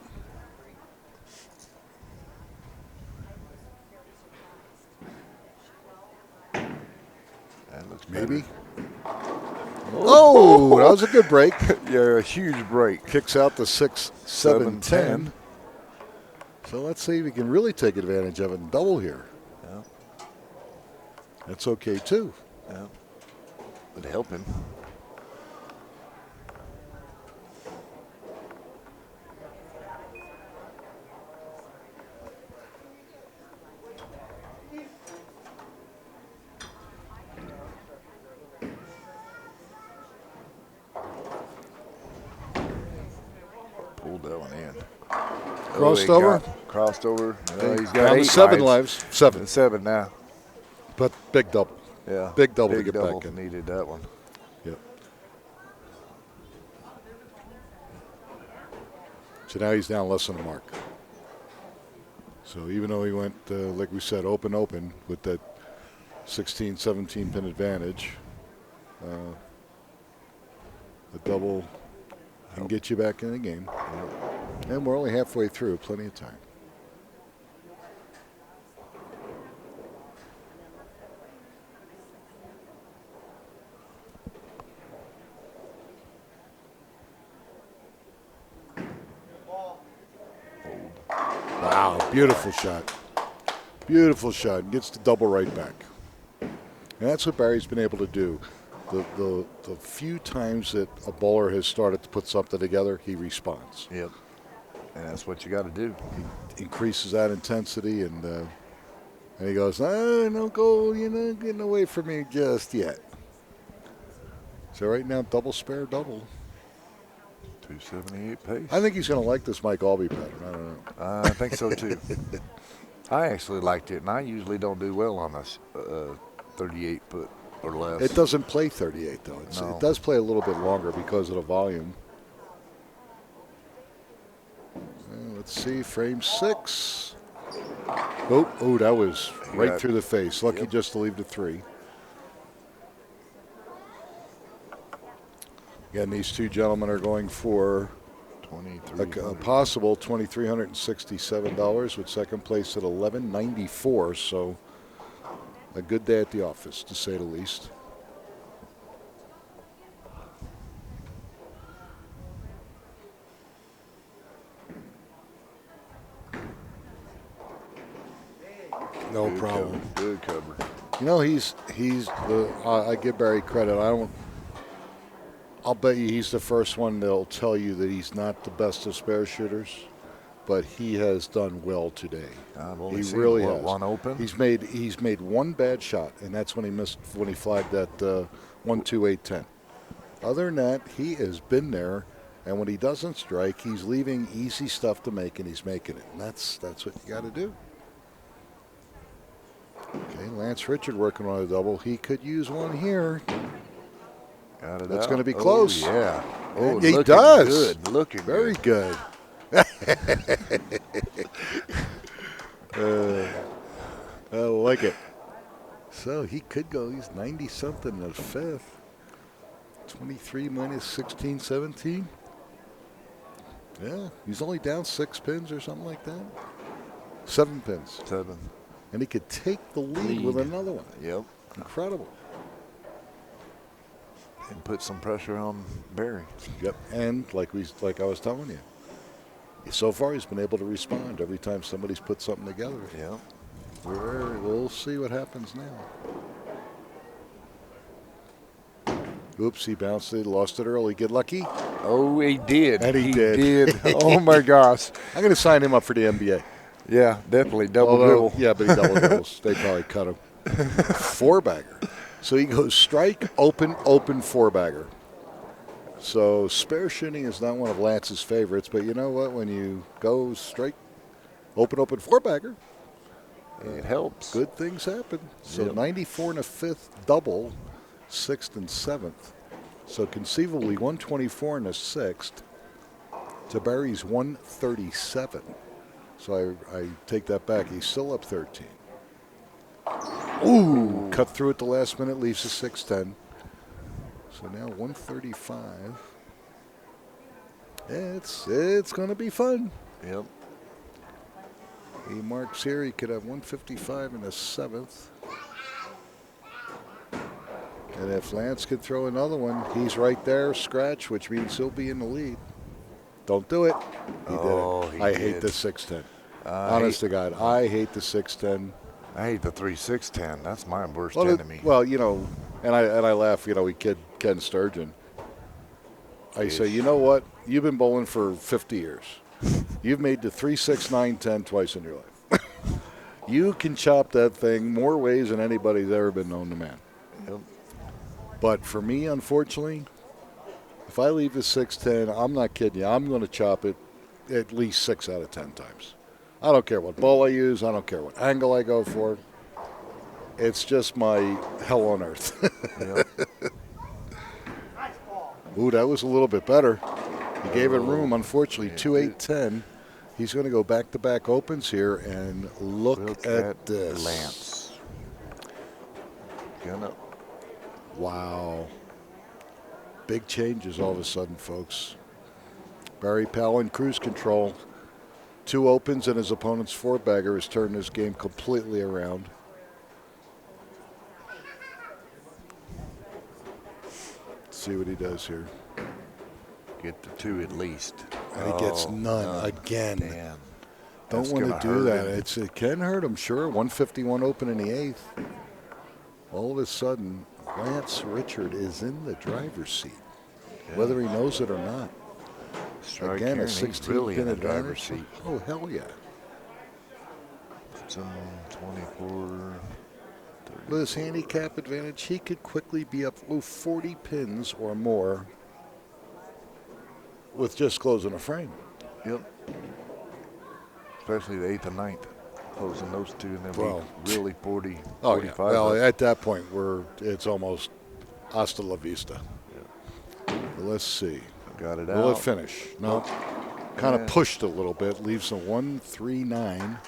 That looks Maybe. better. Oh, that was a good break. Yeah, a huge break. Kicks out the 6-7-10. So let's see if we can really take advantage of it and double here. Yeah. That's okay, too. Yeah. Would help him. Pulled that one in. Crossed over? Crossed over. He's got down to 8 7 lives. lives. 7. 7 now. But big double. Yeah. Big double to Big get double. back in. Needed that one. Yep. So now he's down less than a mark. So even though he went, like we said, open with that 16, 17 pin advantage, the double can get you back in the game. And we're only halfway through, plenty of time. Wow, beautiful shot. Beautiful shot. Gets the double right back. And that's what Barry's been able to do. The few times that a bowler has started to put something together, he responds. Yep. And that's what you got to do. He increases that intensity, and he goes, don't go, you're not getting away from me just yet. So right now, double spare double. 278 pace. I think he's going to like this Mike Albee pattern. I don't know. I think so, too. I actually liked it, and I usually don't do well on a 38-foot or less. It doesn't play 38, though. No. It does play a little bit longer because of the volume. Let's see, frame 6. Oh, that was right through the face. Lucky just to leave the 3. Again, these two gentlemen are going for a possible $2,367 with second place at $1,194. So a good day at the office, to say the least. No problem. Good cover. You know, he's I give Barry credit. I'll bet you he's the first one that'll tell you that he's not the best of spare shooters, but he has done well today. I've only He seen really has. one open. He's made one bad shot, and that's when he flagged that 1-2-8-10. Other than that, he has been there, and when he doesn't strike, he's leaving easy stuff to make, and he's making it. And that's what you got to do. Okay, Lance Richard working on a double. He could use one here. Got it That's out. going to be close. Oh, yeah. Oh, And he looking does. Good. Looking Very good. I like it. So he could go. He's 90-something in the fifth. 23 minus 16, 17. Yeah, he's only down 6 pins or something like that. 7 pins. 7. And he could take the lead with another one. Yep. Incredible. And put some pressure on Barry. Yep. And like I was telling you, so far he's been able to respond every time somebody's put something together. Yep. We'll see what happens now. Oops, he bounced it, lost it early. Get lucky. Oh, he did. And he did. Oh, my gosh. I'm going to sign him up for the NBA. Yeah, definitely. Double dribble. Yeah, but he double dribbles. They probably cut him. Four-bagger. So he goes strike, open, four-bagger. So spare shooting is not one of Lance's favorites, but you know what? When you go strike, open, four-bagger, it helps. good things happen. So Yep. 94 and a fifth double, 6th and 7th. So conceivably 124 and a 6th to Barry's 137. So I take that back. He's still up 13. Ooh, cut through at the last minute, leaves a 6-10. So now 135. It's going to be fun. Yep. He marks here. He could have 155 in the 7th. And if Lance could throw another one, he's right there, scratch, which means he'll be in the lead. Don't do it. He did it. I hate the 6-10. Honest to God, I hate the 6-10. I hate the 3-6-10. That's my worst enemy. Well, you know, and I laugh. You know, we kid Ken Sturgeon. I say, you know what? You've been bowling for 50 years. You've made the 3, 6, 9, 10 twice in your life. You can chop that thing more ways than anybody's ever been known to man. Yep. But for me, unfortunately, if I leave the 6-10, I'm not kidding you. I'm going to chop it at least 6 out of 10 times. I don't care what ball I use. I don't care what angle I go for. It's just my hell on earth. Yep. Ooh, that was a little bit better. He gave it room. Unfortunately, 2-8-10. He's going to go back-to-back opens here, and look at this. Lance. Gonna. Wow. Big changes all of a sudden, folks. Barry Powell in cruise control. 2 opens and his opponent's four-bagger has turned this game completely around. Let's see what he does here. Get the 2 at least. And he gets none again. Damn. Don't want to do that. It can hurt him, sure. 151 open in the 8th. All of a sudden, Lance Richard is in the driver's seat, whether he knows it or not. Strike Again, here, a and he's 16 really pin in the driver's advantage. seat. Oh, hell yeah. Some 24. With his handicap advantage, he could quickly be up 40 pins or more with just closing a frame. Yep. Especially the 8th and 9th. Closing those 2 and then be really 40, Oh, 45. yeah. Well, at that point, it's almost hasta la vista. Yeah. Let's see. Got it out. Will it finish? No. Kind of pushed a little bit. Leaves a 139.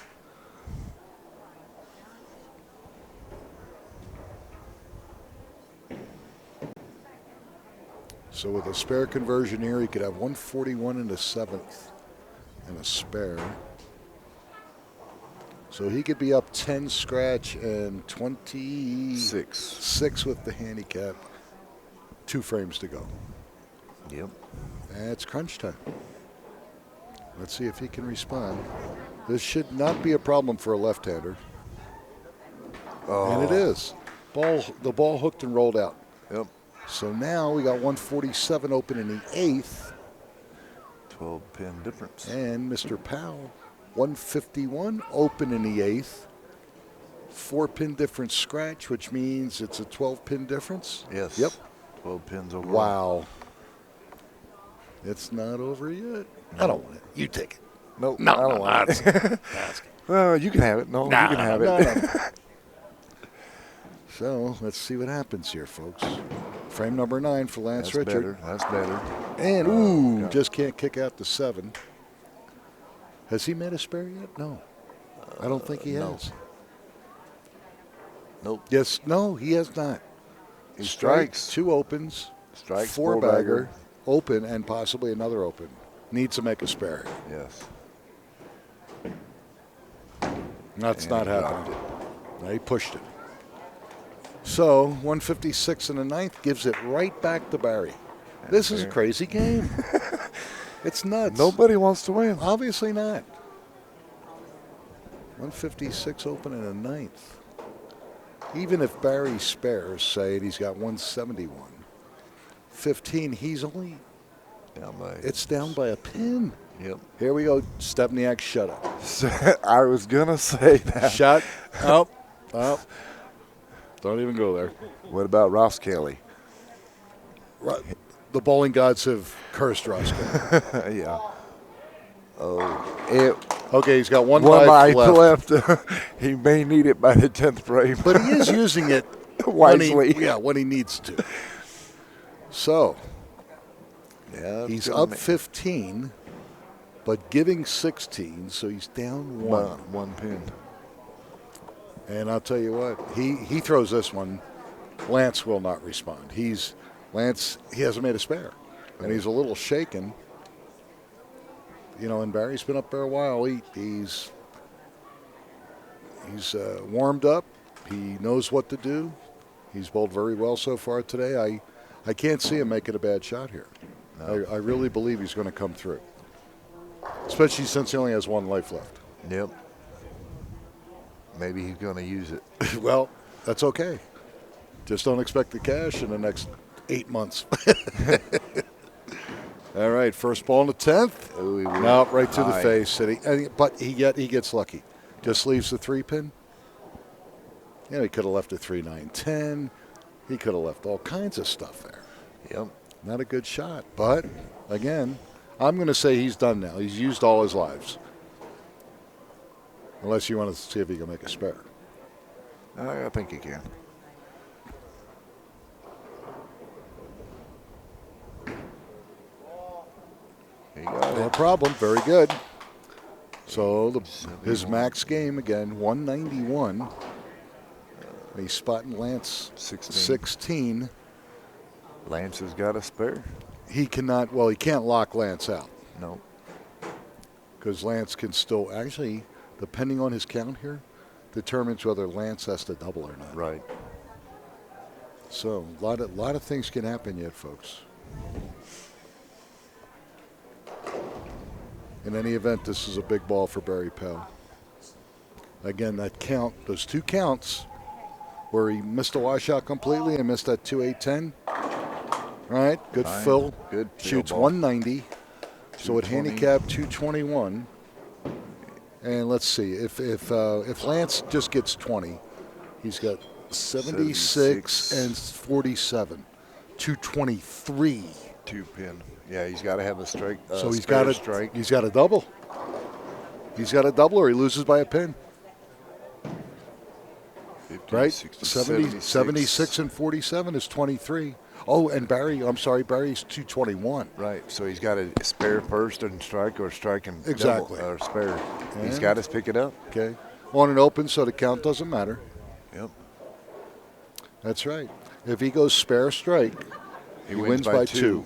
So with a spare conversion here, he could have 141 in the 7th and a spare. So he could be up 10 scratch and 26 with the handicap. 2 frames to go. Yep. It's crunch time. Let's see if he can respond. This should not be a problem for a left-hander. Oh. And it is. The ball hooked and rolled out. Yep. So now we got 147 open in the 8th. 12-pin difference. And Mr. Powell, 151 open in the 8th. 4-pin difference scratch, which means it's a 12-pin difference. Yes. Yep. 12 pins over. Wow. It's not over yet. I don't want it. You take it. Nope. No, I don't want it. That's Well, you can have it. No, you can have it. No. So let's see what happens here, folks. Frame number 9 for Lance That's Richard. better. That's better. And, God. just can't kick out the 7. Has he made a spare yet? No. I don't think he no. has. Nope. Yes, no, he has not. He Strike, strikes. 2 opens, Strikes, 4-bagger, open, and possibly another open. Needs to make a spare. Yes. That's And not he dropped happening. No, he pushed it. So 156 in the 9th gives it right back to Barry. This is a crazy game. It's nuts. Nobody wants to win. Obviously not. 156 open in the 9th. Even if Barry spares, say, and he's got 171. 15, he's only, Down by. it's down by a pin. Yep. Here we go. Stepniak, shut up. I was going to say that. Shut up. Oh. Don't even go there. What about Ross Kelly? The bowling gods have cursed Roscoe. Yeah. Oh, Okay, he's got one one life life left. He may need it by the 10th frame. But he is using it wisely. when he needs to. So Yeah, he's up 15, but giving 16, so he's down 1. One pin. And I'll tell you what, he throws this one. Lance will not respond. Lance, he hasn't made a spare, and he's a little shaken. You know, and Barry's been up there a while. He's warmed up. He knows what to do. He's bowled very well so far today. I can't see him making a bad shot here. No. I really believe he's going to come through, especially since he only has 1 life left. Yep. Maybe he's going to use it. Well, that's okay. Just don't expect the cash in the next 8 months. All right, first ball in the 10th. Ooh, he went No, right to the high. face. But he gets lucky. Just leaves the 3-pin. You know, he could have left a 3, 9, 10. He could have left all kinds of stuff there. Yep. Not a good shot. But, again, I'm going to say he's done now. He's used all his lives. Unless you want to see if he can make a spare. I think he can. He got No it. problem. Very good. So his max game, again, 191. He's spotting Lance 16. Lance has got a spare. He can't lock Lance out. No. Because Lance can still, actually, depending on his count here, determines whether Lance has to double or not. Right. So a lot of things can happen yet, folks. In any event, this is a big ball for Barry Pell. Again, those 2 counts where he missed a washout completely and missed that 2-8-10. All right, good Fine. fill. Good fill Shoots ball. 190. So at 220. handicap 221. And let's see, if Lance just gets 20, he's got 76 and 47. 223. 2-pin. Yeah, he's got to have a strike. So he's spare got strike. He's got a double. He's got a double, or he loses by a pin. 50, Right? 60, 76 and 47 is 23. Oh, and Barry's 221. Right, so he's got a spare first and strike, or strike and Exactly. double, or spare. He's And- got to pick it up. Okay. On an open, so the count doesn't matter. Yep. That's right. If he goes spare strike, he wins by 2.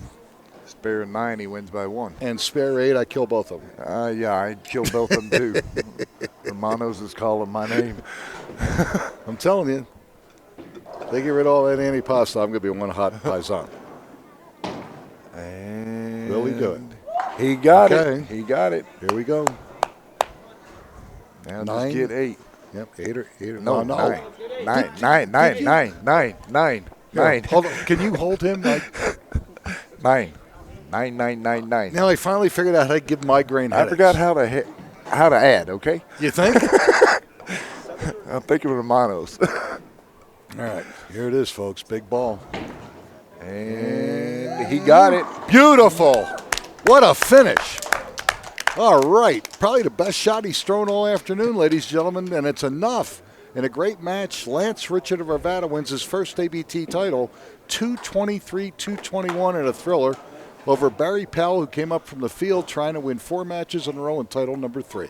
Spare 9, he wins by 1. And spare 8, I kill both of them. Yeah, I'd kill both of them too. Romanos is calling my name. I'm telling you, they get rid of all that antipasta, I'm going to be one hot paisan. And Will he do it? He got Okay. it. He got it. Here we go. Now 9. just get 8. Yep, 8 or No, no. 9. 9. 9. 9. 9. 9. 9. 9. Hold on. Can you hold him? 9. 9999. Now I finally figured out how to give migraine I headaches. forgot how to add, okay? You think? I'm thinking of Romanos. All right, here it is, folks. Big ball. And he got it. Beautiful. What a finish. All right. Probably the best shot he's thrown all afternoon, ladies and gentlemen, and it's enough. In a great match, Lance Richard of Arvada wins his first ABT title, 223-221 in a thriller over Barry Powell, who came up from the field trying to win 4 matches in a row in title number 3.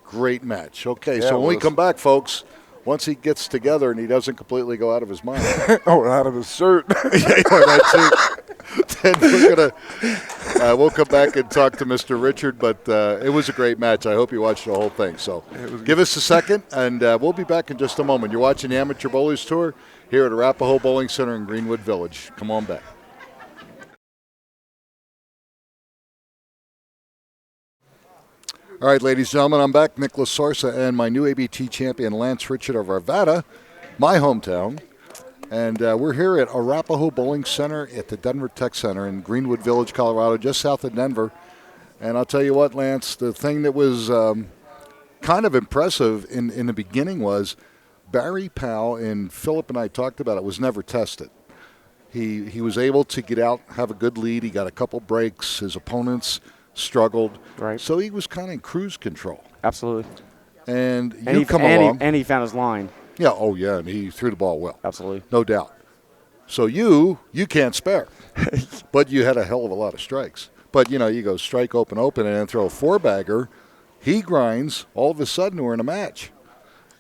Great match. Okay, Yeah, so when we come back, folks, once he gets together and he doesn't completely go out of his mind. Oh, out of his shirt. That's it. Then we'll come back and talk to Mr. Richard, but it was a great match. I hope you watched the whole thing. So give us a second, and we'll be back in just a moment. You're watching the Amateur Bowlers Tour here at Arapahoe Bowling Center in Greenwood Village. Come on back. All right, ladies and gentlemen, I'm back. Nicholas Sorsa and my new ABT champion, Lance Richard of Arvada, my hometown. And we're here at Arapahoe Bowling Center at the Denver Tech Center in Greenwood Village, Colorado, just south of Denver. And I'll tell you what, Lance, the thing that was kind of impressive in the beginning was Barry Powell, and Philip and I talked about it, was never tested. He was able to get out, have a good lead. He got a couple breaks. His opponents struggled. Right. So he was kind of in cruise control. Absolutely. And And you come along. and he found his line. Yeah, oh yeah, and he threw the ball well. Absolutely. No doubt. So you can't spare. But you had a hell of a lot of strikes. But, you go strike, open, and then throw a 4-bagger. He grinds. All of a sudden, we're in a match.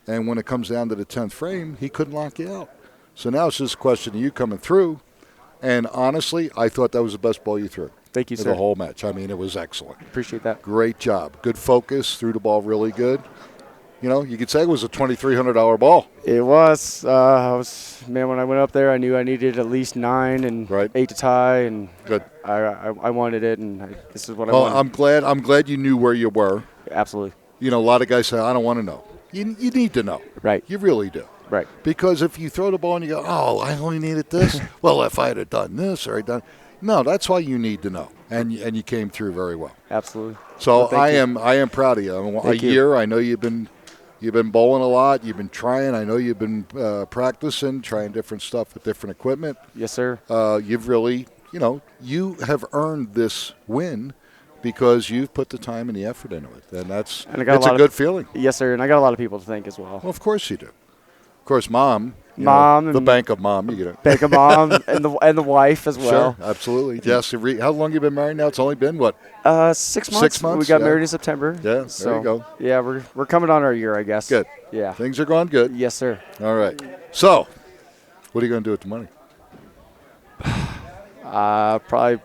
And when it comes down to the 10th frame, he couldn't lock you out. So now it's just a question of you coming through. And honestly, I thought that was the best ball you threw. Thank you, in sir. the whole match. I mean, it was excellent. Appreciate that. Great job. Good focus. Threw the ball really good. You could say it was a $2,300 ball. It was. When I went up there, I knew I needed at least 9 and 8 to tie, and Good. I wanted it, and this is what I wanted. I'm glad you knew where you were. Absolutely. A lot of guys say, I don't want to know. You need to know. Right. You really do. Right. Because if you throw the ball and you go, oh, I only needed this. Well, if I had done this or I'd done. No, that's why you need to know. And you came through very well. Absolutely. So Well, I am proud of you. Thank you. Year, I know you've been bowling a lot. You've been trying. I know you've been practicing, trying different stuff with different equipment. Yes, sir. You've really, you have earned this win because you've put the time and the effort into it. And that's a good feeling. Yes, sir. And I got a lot of people to thank as well. Well, of course you do. Of course, Mom. Mom. The bank of Mom. You get it. Bank of Mom and the wife as well. Sure, absolutely. Yes. How long you been married now? It's only been, what? 6 months. 6 months. We got married in September. Yeah, there you go. Yeah, we're coming on our year, I guess. Good. Yeah. Things are going good. Yes, sir. All right. So, what are you going to do with the money? Probably.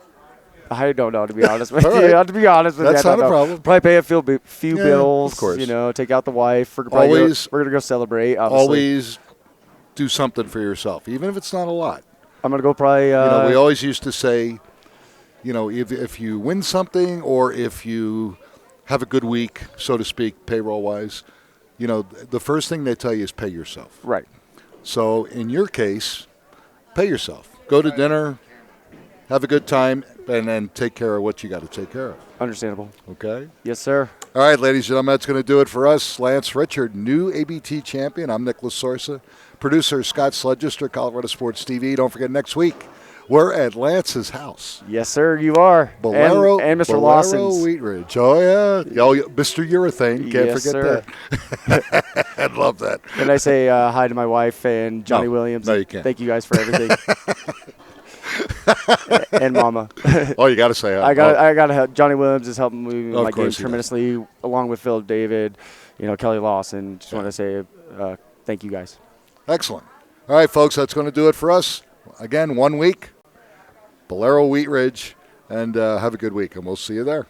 I don't know, to be honest with you. Right. To be honest with That's you, I don't not a know. problem. Probably pay a few bills. Of course. Take out the wife. We're going to go celebrate. Obviously. Always do something for yourself, even if it's not a lot. I'm going to go probably. We always used to say, if you win something or if you have a good week, so to speak, payroll-wise, the first thing they tell you is pay yourself. Right. So in your case, pay yourself. Go to dinner, have a good time, and then take care of what you got to take care of. Understandable. Okay? Yes, sir. All right, ladies and gentlemen, that's going to do it for us. Lance Richard, new ABT champion. I'm Nicholas Sorsa. Producer Scott Sludgister, ColoradoSports.TV. Don't forget, next week, we're at Lance's house. Yes, sir, you are. Bolero, and Mr. Bolero Lawson's. Wheat Ridge. Oh, yeah. Oh, Mr. Urethane. Can't Yes, forget sir. that. I'd love that. And I say hi to my wife and Johnny Williams. No, you can't. Thank you guys for everything. And Mama. Oh, you got to say hi. I got to help. Johnny Williams is helping me with Of my game course he tremendously, along with Phil David, Kelly Lawson. Just want to say thank you guys. Excellent. All right, folks, that's going to do it for us. Again, 1 week, Bolero Wheat Ridge, and have a good week, and we'll see you there.